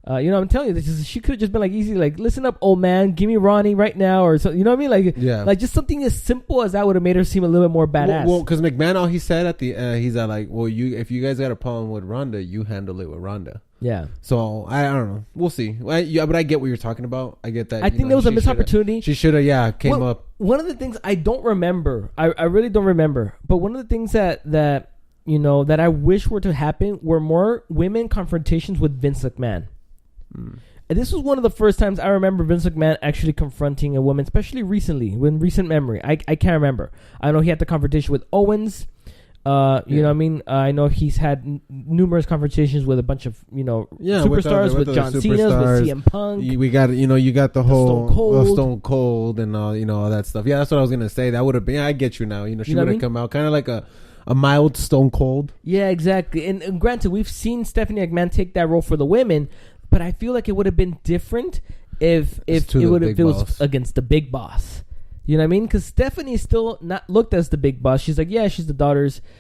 You know, I'm telling you, she could have just been like easy, like, listen up, old man, give me Ronnie right now, or so. You know what I mean? Like, like just something as simple as that would have made her seem a little bit more badass. Well, because McMahon, all he said at the he's like, well, if you guys got a problem with Ronda, you handle it with Ronda. Yeah. So I don't know. We'll see. But I get what you're talking about. I get that. I think there was a missed opportunity. She should have, came up. One of the things I don't remember, I really don't remember, but one of the things that you know that I wish were to happen were more women confrontations with Vince McMahon. And this was one of the first times I remember Vince McMahon actually confronting a woman, especially recently, in recent memory. I can't remember. I know he had the confrontation with Owens. You know what I mean? I know he's had numerous confrontations with a bunch of, you know, superstars, with John Cena, with CM Punk. You got the whole Stone Cold and all, you know, all that stuff. Yeah, that's what I was going to say. That would have been, I get you now. You know, she would have come out kind of like a mild Stone Cold. Yeah, exactly. And granted, we've seen Stephanie McMahon take that role for the women, but I feel like it would have been different if it was against the big boss. You know what I mean? Because Stephanie still not looked as the big boss. She's like, yeah, she's the daughter of Vince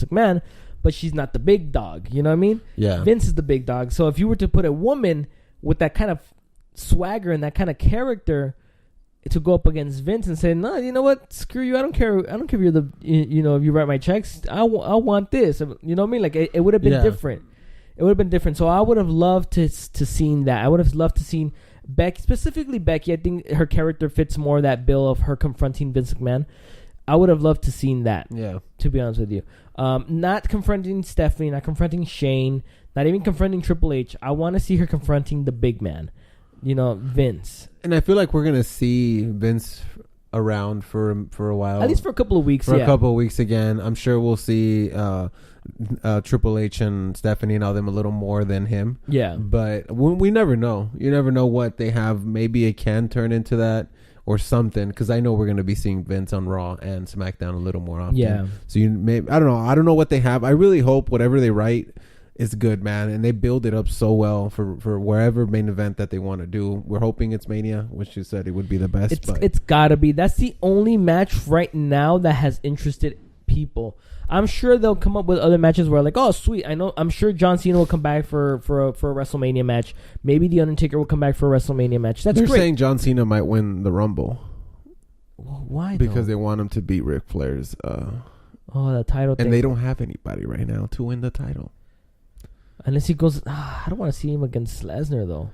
McMahon, but she's not the big dog. You know what I mean? Yeah. Vince is the big dog. So if you were to put a woman with that kind of swagger and that kind of character to go up against Vince and say, no, you know what? Screw you. I don't care if you're the, you know, if you write my checks, I want this. You know what I mean? Like it would have been different. It would have been different. So I would have loved to seen that. I would have loved to seen Becky, specifically Becky. I think her character fits more that bill of her confronting Vince McMahon. I would have loved to seen that. Yeah. To be honest with you, not confronting Stephanie, not confronting Shane, not even confronting Triple H. I want to see her confronting the big man. You know, Vince. And I feel like we're gonna see Vince around for a while, at least for a couple of weeks. A couple of weeks again. I'm sure we'll see Triple H and Stephanie and all them a little more than him. Yeah, but we never know. You never know what they have. Maybe it can turn into that, or something, because I know we're gonna be seeing Vince on Raw and SmackDown a little more often. Yeah. So I don't know what they have. I really hope whatever they write is good, man, and they build it up so well for wherever main event that they want to do. We're hoping it's Mania, which you said it would be the best. It's gotta be. That's the only match right now that has interested people. I'm sure they'll come up with other matches where like, oh sweet, I'm sure John Cena will come back for a WrestleMania match. Maybe The Undertaker will come back for a WrestleMania match. They're great. Saying John Cena might win the Rumble. Why? Because they want him to beat Ric Flair's the title thing. And they don't have anybody right now to win the title. Unless he goes, I don't want to see him against Lesnar though.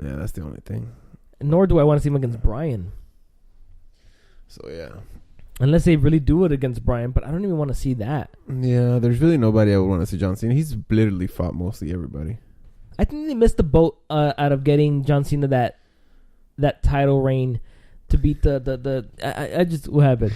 Yeah, that's the only thing. Nor do I want to see him against Bryan. So yeah. Unless they really do it against Bryan, but I don't even want to see that. Yeah, there's really nobody I would want to see John Cena. He's literally fought mostly everybody. I think they missed the boat out of getting John Cena that title reign to beat I just what happened.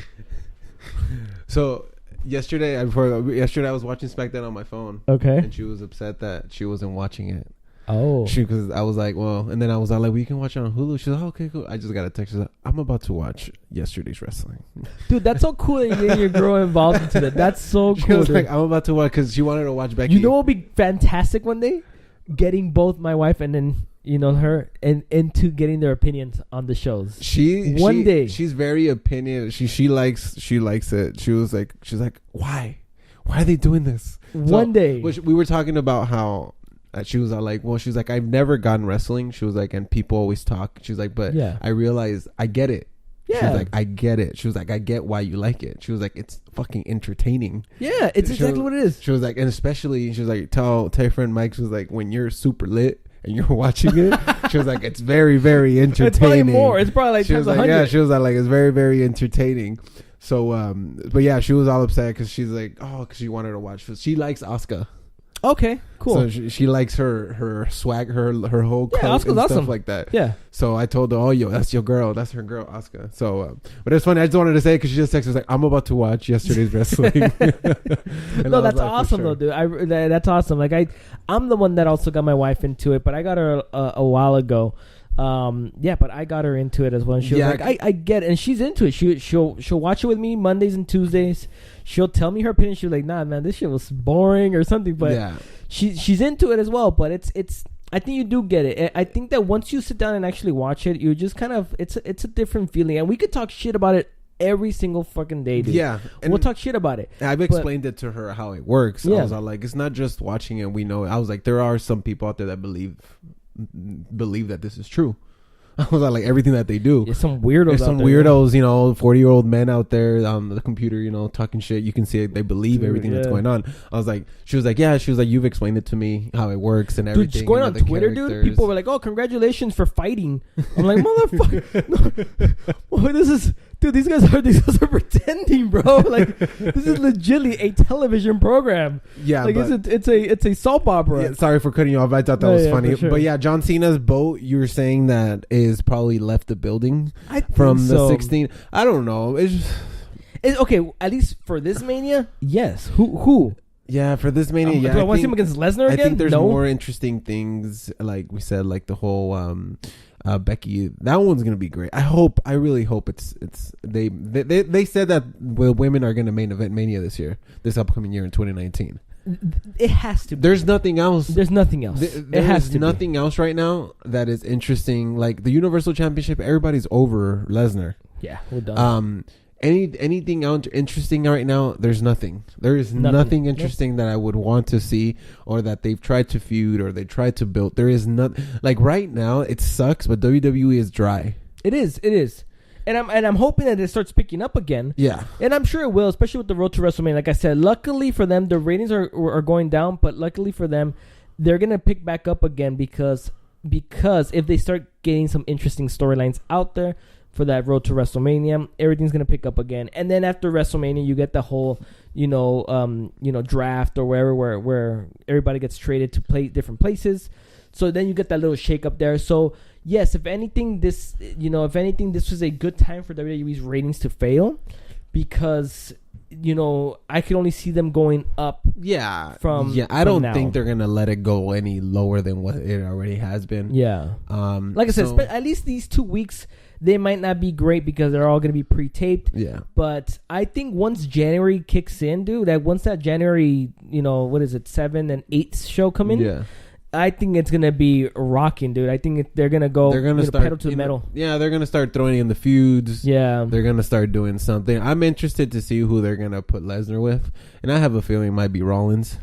So yesterday I was watching SmackDown on my phone. Okay. And she was upset that she wasn't watching it. Oh. Because I was like, well, and then I was like, well, you can watch it on Hulu. She's like, oh, okay, cool. I just got a text. She's like, I'm about to watch yesterday's wrestling. Dude, that's so cool that you're getting your girl involved into that. That's so cool. She was like, I'm about to watch, because she wanted to watch Becky. You know what would be fantastic one day? Getting both my wife and then, her and into getting their opinions on the shows. One day. She's very opinion. She likes it. She's like, why are they doing this? One day. Which we were talking about how she was like, well, she's like, I've never gotten wrestling. She was like, and people always talk. She's like, but I realize I get it. Yeah. She was like, I get it. She was like, I get why you like it. She was like, it's fucking entertaining. Yeah, it's exactly what it is. She was like, and especially, she was like, tell your friend Mike, she was like, when you're super lit and you're watching it, she was like, it's very, very entertaining. It's probably more. It's probably like, she was like, 100. yeah, she was like, it's very, very entertaining. So, but yeah, she was all upset because she's like, oh, because she wanted to watch. She likes Asuka. Okay, cool. So she likes her swag, her whole coat Asuka's and awesome. stuff like that. Yeah. So I told her, oh, yo, that's your girl. That's her girl, Asuka. So, but it's funny. I just wanted to say, because she just texted, like, I'm about to watch yesterday's wrestling. No, that's like, awesome, though, dude. That's awesome. Like, I'm the one that also got my wife into it, but I got her a while ago. But I got her into it as well. And she was like, I get it. And she's into it. She'll watch it with me Mondays and Tuesdays. She'll tell me her opinion. She's like, nah, man, this shit was boring or something. But she's into it as well. But it's I think you do get it. I think that once you sit down and actually watch it, you just kind of, it's a different feeling. And we could talk shit about it every single fucking day, dude. Yeah. We'll talk shit about it. I've explained it to her how it works. I was like, it's not just watching it. We know. I was like, there are some people out there that believe that this is true. I was like everything that they do. There's some weirdos. There's some weirdos, 40-year-old men out there on the computer, talking shit. You can see it, they believe everything that's going on. I was like, she was like, you've explained it to me how it works and everything. Dude, just going on Twitter, dude. People were like, oh, congratulations for fighting. I'm like, motherfucker. No. Dude, these guys are pretending, bro. Like, this is legitimately a television program. Yeah, like it's a soap opera. Yeah, sorry for cutting you off. I thought that was funny. Sure. But yeah, John Cena's boat, you were saying that is probably left the building from the 16. I don't know. It's okay. At least for this Mania, yes. Who? Yeah, for this Mania, do I want to see him against Lesnar again? I think there's more interesting things, like we said, like the whole Becky. That one's gonna be great. I really hope it's they said that women are gonna main event Mania this upcoming year in 2019. It has to be. There's nothing else. There's nothing else. It has to be. Nothing else right now that is interesting. Like the Universal Championship, everybody's over Lesnar. Yeah, we're done. Anything else interesting right now? There's nothing. There is nothing interesting that I would want to see, or that they've tried to feud, or they tried to build. There is not, like right now. It sucks, but WWE is dry. It is. And I'm hoping that it starts picking up again. Yeah. And I'm sure it will, especially with the road to WrestleMania. Like I said, luckily for them, the ratings are going down, but luckily for them, they're gonna pick back up again because if they start getting some interesting storylines out there for that road to WrestleMania, everything's gonna pick up again. And then after WrestleMania, you get the whole, draft or wherever where everybody gets traded to play different places. So then you get that little shake up there. So yes, if anything, this was a good time for WWE's ratings to fail, because I could only see them going up. Yeah. I don't think they're gonna let it go any lower than what it already has been. Yeah. Like I said, at least these 2 weeks, They might not be great because they're all going to be pre-taped. Yeah. But I think once January kicks in, dude, once that January, 7 and 8 show come in, yeah, I think it's going to be rocking, dude. I think they're going to go pedal to the metal. Yeah, they're going to start throwing in the feuds. Yeah. They're going to start doing something. I'm interested to see who they're going to put Lesnar with. And I have a feeling it might be Rollins.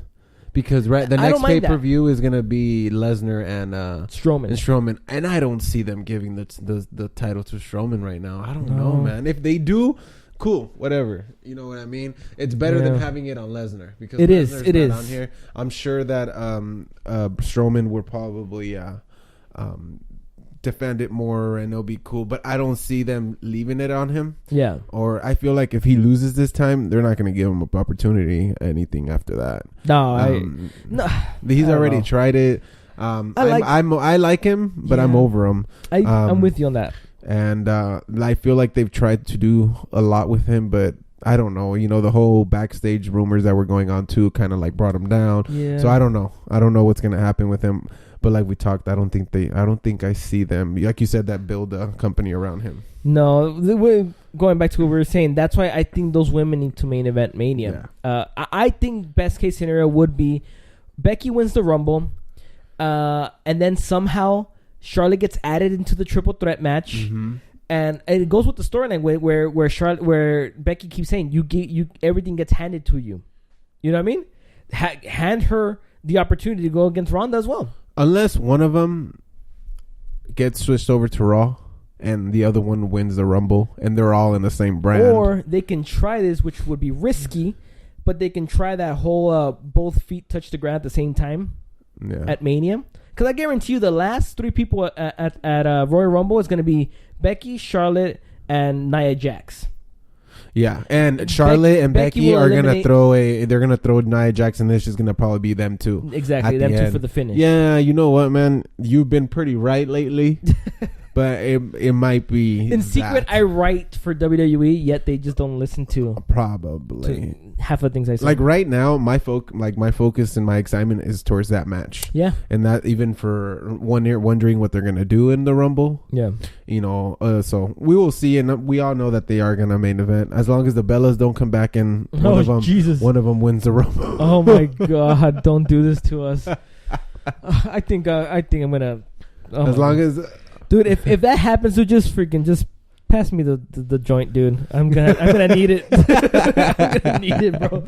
Because the next pay-per-view is going to be Lesnar and Strowman. And I don't see them giving the title to Strowman right now. I don't know, man. If they do, cool, whatever. You know what I mean? It's better than having it on Lesnar. Because it Lesnar's is not on here. I'm sure that Strowman will probably defend it more and it'll be cool. But I don't see them leaving it on him. Yeah. Or I feel like if he loses this time, they're not going to give him an opportunity anything after that. No, he's already tried it. I like him, but I'm over him. I'm with you on that. And I feel like they've tried to do a lot with him, but I don't know. The whole backstage rumors that were going on too kind of like brought him down. Yeah. So I don't know. I don't know what's going to happen with him. But like we talked, I don't think I see them, like you said, that build a company around him. No, we're going back to what we were saying. That's why I think those women need to main event Mania. Yeah. I think best case scenario would be Becky wins the Rumble, and then somehow Charlotte gets added into the triple threat match. Mm-hmm. And it goes with the storyline where Becky keeps saying you everything gets handed to you. You know what I mean? Hand her the opportunity to go against Ronda as well. Unless one of them gets switched over to Raw and the other one wins the Rumble and they're all in the same brand. Or they can try this, which would be risky, but they can try that whole both feet touch the ground at the same time at Mania. Because I guarantee you the last 3 people at Royal Rumble is going to be Becky, Charlotte, and Nia Jax. Yeah, and Charlotte and Becky are gonna throw Nia Jax, and this is gonna probably be them too. Exactly, them two for the finish. Yeah, you know what, man? You've been pretty right lately, but it might be in secret. I write for WWE, yet they just don't listen to probably half of the things I say. Like right now, my focus and my excitement is towards that match. Yeah, and that even for wondering what they're gonna do in the Rumble. Yeah, so we will see, and we all know that they are gonna main event as long as the Bellas don't come back and one of them wins the Rumble. Oh my God! Don't do this to us. I think I'm gonna. As long as. Dude, if that happens, so just pass me the joint, dude. I'm gonna need it. I'm gonna need it, bro.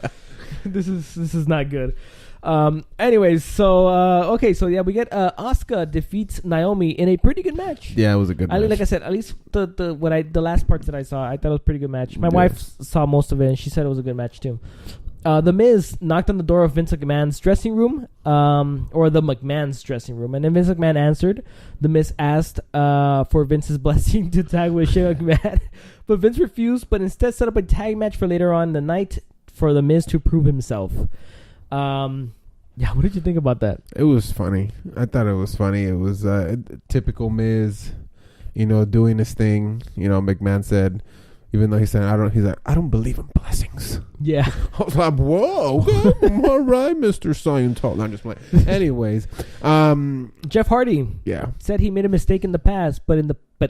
This is not good. Anyways, so we get Asuka defeats Naomi in a pretty good match. Yeah, it was a good match. Like I said, at least the last parts that I saw, I thought it was a pretty good match. My wife saw most of it and she said it was a good match too. The Miz knocked on the door of Vince McMahon's dressing room, or the McMahon's dressing room, and then Vince McMahon answered. The Miz asked for Vince's blessing to tag with Shane McMahon, but Vince refused, but instead set up a tag match for later on in the night for the Miz to prove himself. What did you think about that? It was funny. I thought it was funny. It was typical Miz, doing his thing. McMahon said, even though he said, I don't believe in blessings. Yeah. I was like, whoa, okay, all right, Mr. Scientology. I'm just playing. Anyways. Jeff Hardy said he made a mistake in the past, but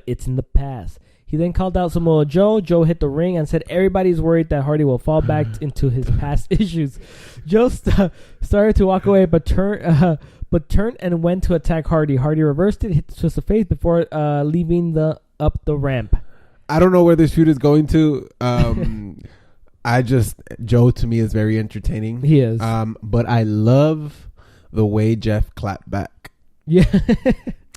it's in the past. He then called out Samoa Joe. Joe hit the ring and said everybody's worried that Hardy will fall back into his past issues. Joe started to walk away, but turned and went to attack Hardy. Hardy reversed it, hit the twist of fate before leaving up the ramp. I don't know where this feud is going to. Joe to me is very entertaining. He is. But I love the way Jeff clapped back. Yeah.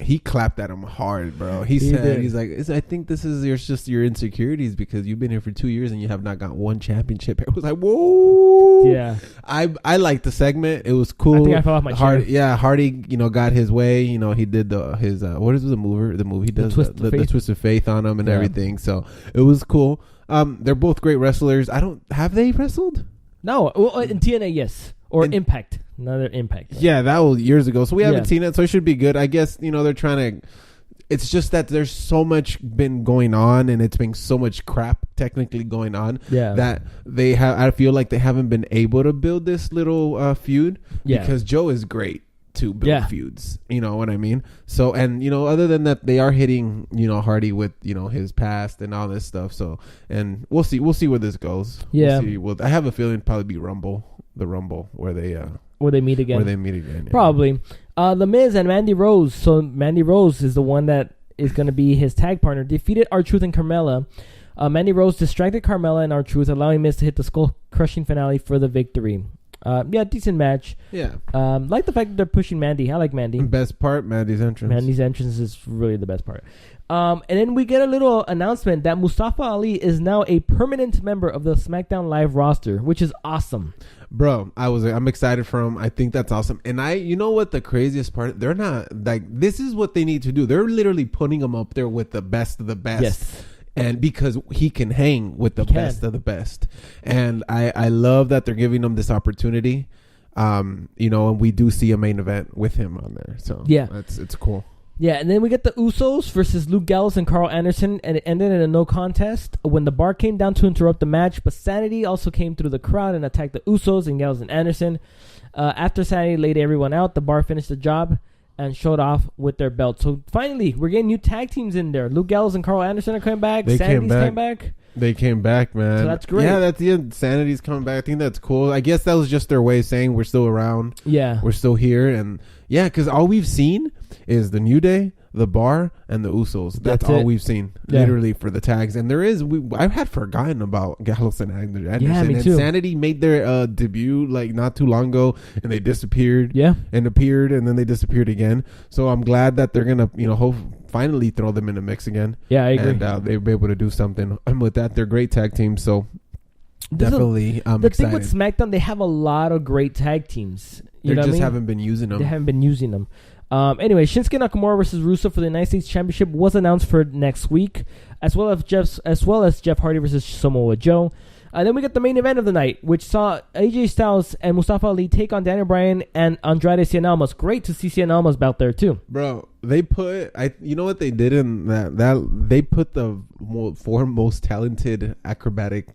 He clapped at him hard, bro. He said, he's like, I think this is just your insecurities because you've been here for 2 years and you have not got one championship. It was like, whoa. Yeah. I liked the segment. It was cool. I think I fell off my chair. Yeah, Hardy, got his way. He did his what is the move he does? The twist of faith on him and everything. So it was cool. They're both great wrestlers. Have they wrestled? No. Well, in TNA, yes. Or Impact. Another Impact. Yeah, that was years ago. So we haven't seen it, so it should be good. I guess, they're trying to... It's just that there's so much been going on, and it's been so much crap technically going on that I feel like they haven't been able to build this little feud because Joe is great. to build feuds. You know what I mean? So, and other than that, they are hitting Hardy with his past and all this stuff. So, and we'll see where this goes. Yeah, I have a feeling it'll probably be the Rumble where they meet again. Yeah. Probably. The Miz and Mandy Rose. So Mandy Rose is the one that is going to be his tag partner. Defeated R-Truth and Carmella. Mandy Rose distracted Carmella and R-Truth, allowing Miz to hit the skull-crushing finale for the victory. Decent match. Yeah. Like the fact that they're pushing Mandy. I like Mandy. Best part, Mandy's entrance. Mandy's entrance is really the best part. And then we get a little announcement that Mustafa Ali is now a permanent member of the SmackDown Live roster, which is awesome. Bro, I'm excited for him. I think that's awesome. And you know what the craziest part? They're not this is what they need to do. They're literally putting him up there with the best of the best. Yes. And because he can hang with the best of the best. And I love that they're giving him this opportunity. And we do see a main event with him on there. So yeah, it's cool. Yeah, and then we get the Usos versus Luke Gallows and Carl Anderson, and it ended in a no contest when the Bar came down to interrupt the match, but Sanity also came through the crowd and attacked the Usos and Gallows and Anderson. After Sanity laid everyone out, the Bar finished the job and showed off with their belts. So finally, we're getting new tag teams in there. Luke Gallows and Carl Anderson are coming back. Sanity's came back. They came back, man. So that's great. Yeah, that's the end. Sanity's coming back. I think that's cool. I guess that was just their way of saying we're still around. Yeah. We're still here. And yeah, because all we've seen is the New Day, the Bar, and the Usos. That's all we've seen, literally, for the tags. And I had forgotten about Gallows and Anderson. Yeah, me too. And Sanity made their debut not too long ago, and they disappeared. Yeah. And appeared, and then they disappeared again. So I'm glad that they're gonna, finally throw them in the mix again. Yeah, I agree. And they'll be able to do something. And with that, they're great tag teams. So definitely, I'm excited. The thing with SmackDown, they have a lot of great tag teams. They just haven't been using them. They haven't been using them. Anyway, Shinsuke Nakamura versus Russo for the United States Championship was announced for next week, as well as Jeff Hardy versus Samoa Joe. Then we got the main event of the night, which saw AJ Styles and Mustafa Ali take on Daniel Bryan and Andrade Cien Almas. Great to see Cien Almas out there too, bro. They put you know what they did in that they put the four most talented acrobatic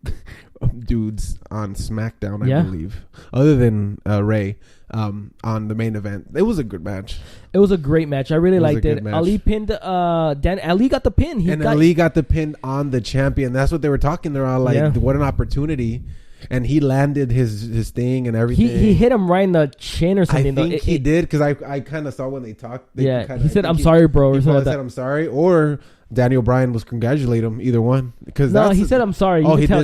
dudes on SmackDown, I believe, other than Ray. On the main event. It was a good match. It was a great match. I really liked it. Ali pinned Ali got the pin. Ali got the pin on the champion. That's what they were talking. They're all like, what an opportunity. And he landed his thing and everything. He hit him right in the chin or something. I think he did, because I kind of saw when they talked. He said, "I'm sorry, bro." He said, "I'm sorry," or Daniel Bryan was congratulating him. Either one. He said, "I'm sorry." You can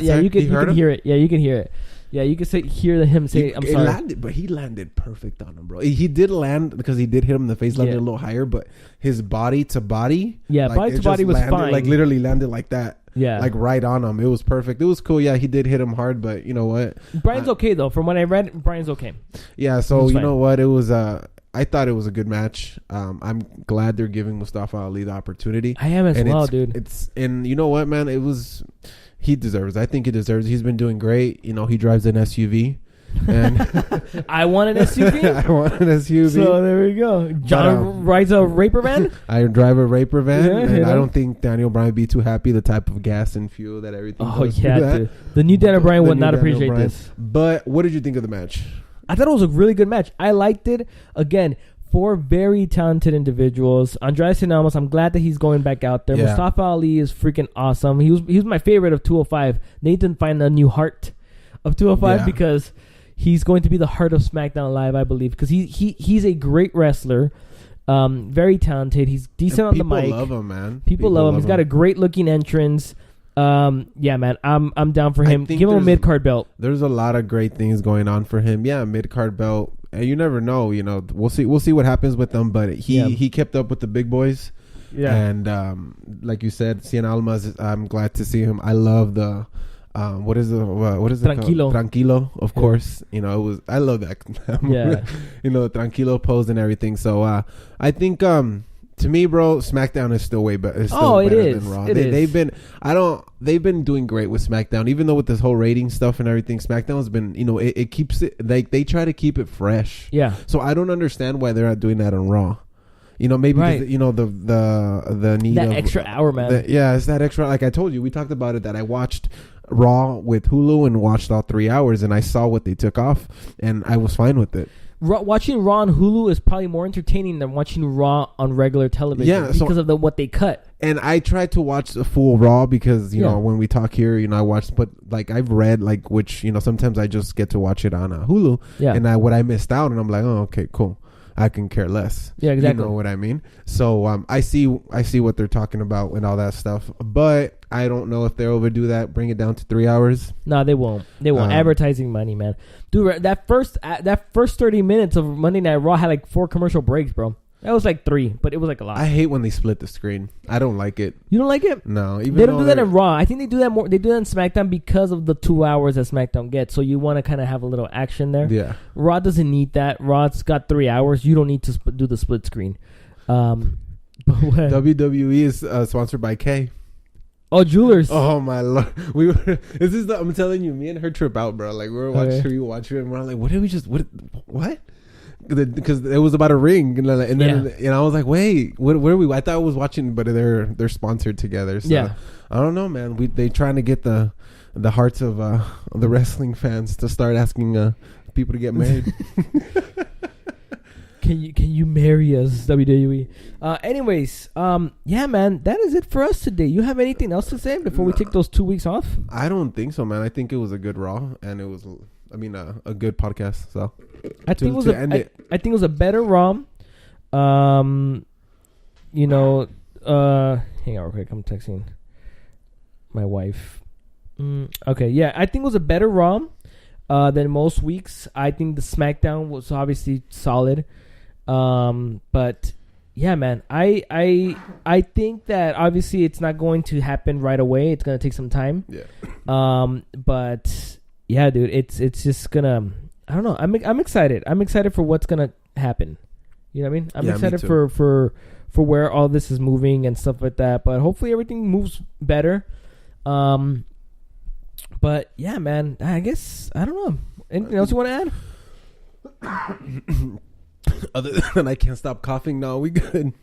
hear it. Yeah, you can hear it. Yeah, you can hear him say, "I'm sorry." But he landed perfect on him, bro. He did land, because he did hit him in the face, landed a little higher, but his body to body, body to body was fine. Like literally landed like that. Yeah, like right on him. It was perfect. It was cool. Yeah, he did hit him hard, but you know what? Bryan's okay though. From what I read, Bryan's okay. Yeah. So you know what? It was. I thought it was a good match. I'm glad they're giving Mustafa Ali the opportunity. I am as well, dude. And you know what, man? It was. He deserves. I think he deserves. He's been doing great. He drives an SUV. And I want an SUV. I want an SUV. So there we go. John rides a raper van. I drive a raper van, and I don't think Daniel Bryan would be too happy. The type of gas and fuel that everything. Oh yeah, dude. The new Daniel Bryan would not appreciate this. But what did you think of the match? I thought it was a really good match. I liked it. Again, 4 very talented individuals. Andrade Cien Almas, I'm glad that he's going back out there. Mustafa Ali is freaking awesome. He was my favorite of 205. Nathan find a new heart of 205 because he's going to be the heart of SmackDown Live, I believe, because he's a great wrestler, very talented. He's decent on the mic. People love him, man. People love him. He's got a great looking entrance. Yeah, man, I'm down for him. Give him a mid-card belt. There's a lot of great things going on for him. Yeah, mid-card belt. And you never know, we'll see what happens with them, but he kept up with the big boys. Yeah. And like you said, Cien Almas, I'm glad to see him. I love the what is it Tranquilo. Called? Tranquilo, of course. I love that. The Tranquilo pose and everything. So I think to me, bro, SmackDown is still way better. Better than Raw. They've been doing great with SmackDown, even though with this whole rating stuff and everything. SmackDown has been, it keeps it like they try to keep it fresh. Yeah. So I don't understand why they're not doing that on Raw. Maybe the need that of extra hour, man. It's that extra. Like I told you, we talked about it, that I watched Raw with Hulu and watched all 3 hours, and I saw what they took off, and I was fine with it. watching Raw on Hulu is probably more entertaining than watching Raw on regular television because of what they cut. And I tried to watch the full Raw because, you know, when we talk here, you know, I watched, but like I've read like which, you know, sometimes I just get to watch it on Hulu. Yeah. And what I missed out, and I'm like, oh, okay, cool. I can care less. Yeah, exactly. You know what I mean? So I see what they're talking about and all that stuff, but I don't know if they'll overdo that. Bring it down to 3 hours. No, they won't. They won't. Advertising money, man. Dude, that first 30 minutes of Monday Night Raw had like 4 commercial breaks, bro. That was like 3, but it was like a lot. I hate when they split the screen. I don't like it. You don't like it? No. They don't do that in Raw. I think they do that more. They do that in SmackDown because of the 2 hours that SmackDown gets. So you want to kind of have a little action there. Yeah. Raw doesn't need that. Raw's got 3 hours. You don't need to do the split screen. WWE is sponsored by K. Oh, Jewelers. Oh my Lord. I'm telling you, me and her trip out, bro. Like we were watching it, and we're like, what did we just? What? Because it was about a ring, and then I was like, wait, where are we? I thought I was watching, but they're sponsored together. So I don't know, man. They trying to get the hearts of the wrestling fans to start asking people to get married. Can you marry us, WWE? Anyways, yeah, man, that is it for us today. You have anything else to say before we take those 2 weeks off? I don't think so, man. I think it was a good Raw, and it was, a good podcast. So I think it was a better Raw. Hang on real quick. I'm texting my wife. Okay, yeah, I think it was a better Raw than most weeks. I think the SmackDown was obviously solid. But yeah, man, I think that obviously it's not going to happen right away. It's gonna take some time. Yeah. But yeah, dude, it's just gonna. I don't know. I'm excited. I'm excited for what's gonna happen. You know what I mean? I'm excited for where all this is moving and stuff like that. But hopefully everything moves better. But yeah, man, I guess I don't know. Anything else you want to add? Other than I can't stop coughing. No, we good.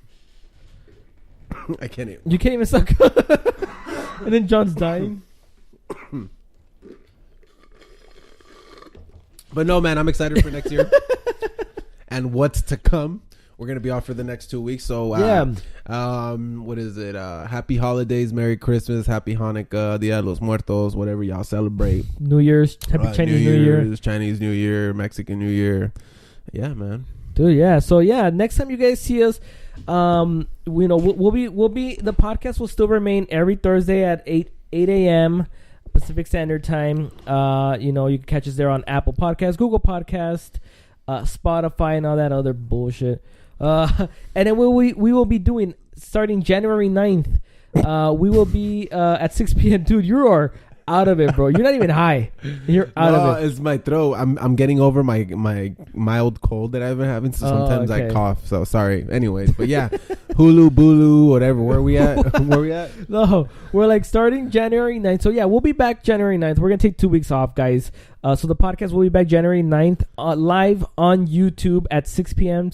I can't even. You can't even stop. And then John's dying. But no, man, I'm excited for next year and what's to come. We're gonna be off for the next 2 weeks, so what is it? Happy holidays, Merry Christmas, Happy Hanukkah, Dia de los Muertos, whatever y'all celebrate. New Year's, Happy Chinese New Year, Chinese New Year, Mexican New Year. Yeah, man. Dude, yeah. So yeah, next time you guys see us, we'll be the podcast will still remain every Thursday at 8 a.m. Pacific Standard Time. You can catch us there on Apple Podcasts, Google Podcast, Spotify, and all that other bullshit. And then we will be doing starting January 9th. We will be at 6 p.m. Dude, you are out of it, bro. You're not even high. You're out of it. It's my throat. I'm getting over my mild cold that I've been having, so sometimes I cough. So sorry. Anyways, but yeah, Hulu, Bulu, whatever. Where we at? No, we're like starting January 9th. So yeah, we'll be back January 9th. We're gonna take 2 weeks off, guys. So the podcast will be back January 9th, live on YouTube at 6 p.m.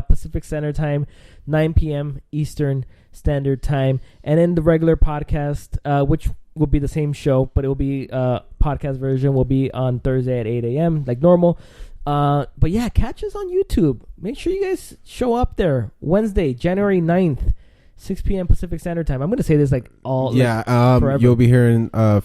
Pacific Standard Time, 9 p.m. Eastern Standard Time, and then the regular podcast, which will be the same show, but it will be podcast version will be on Thursday at 8 a.m. like normal. But yeah, catch us on YouTube. Make sure you guys show up there Wednesday, January 9th, 6 p.m. Pacific Standard Time. I'm going to say this like all forever. You'll be hearing I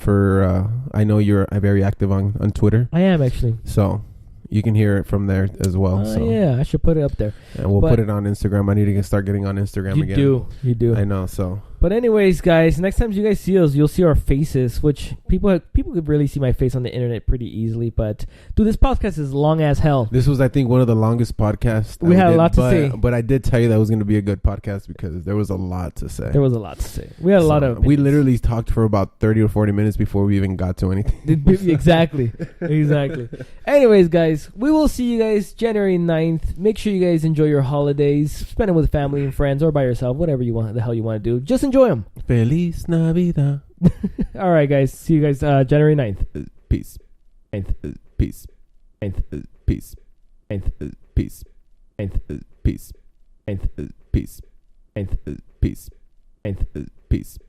know you're very active on Twitter. I am actually. So you can hear it from there as well. So yeah, I should put it up there. And we'll put it on Instagram. I need to start getting on Instagram again. You do. I know, so. But anyways, guys, next time you guys see us, you'll see our faces, which people could really see my face on the internet pretty easily. But dude, this podcast is long as hell. This was, I think, one of the longest podcasts. We had a lot to say. But I did tell you that was going to be a good podcast because there was a lot to say. We had a lot of opinions. We literally talked for about 30 or 40 minutes before we even got to anything. Exactly. Anyways, guys, we will see you guys January 9th. Make sure you guys enjoy your holidays. Spend them with family and friends or by yourself, whatever the hell you want to do. Just enjoy them. Feliz Navidad. All right, guys. See you guys January 9th. Peace. 9th. Peace. 9th. Peace. 9th. Peace. 9th. Peace. 9th. Peace. 9th. Peace. 9th. Peace.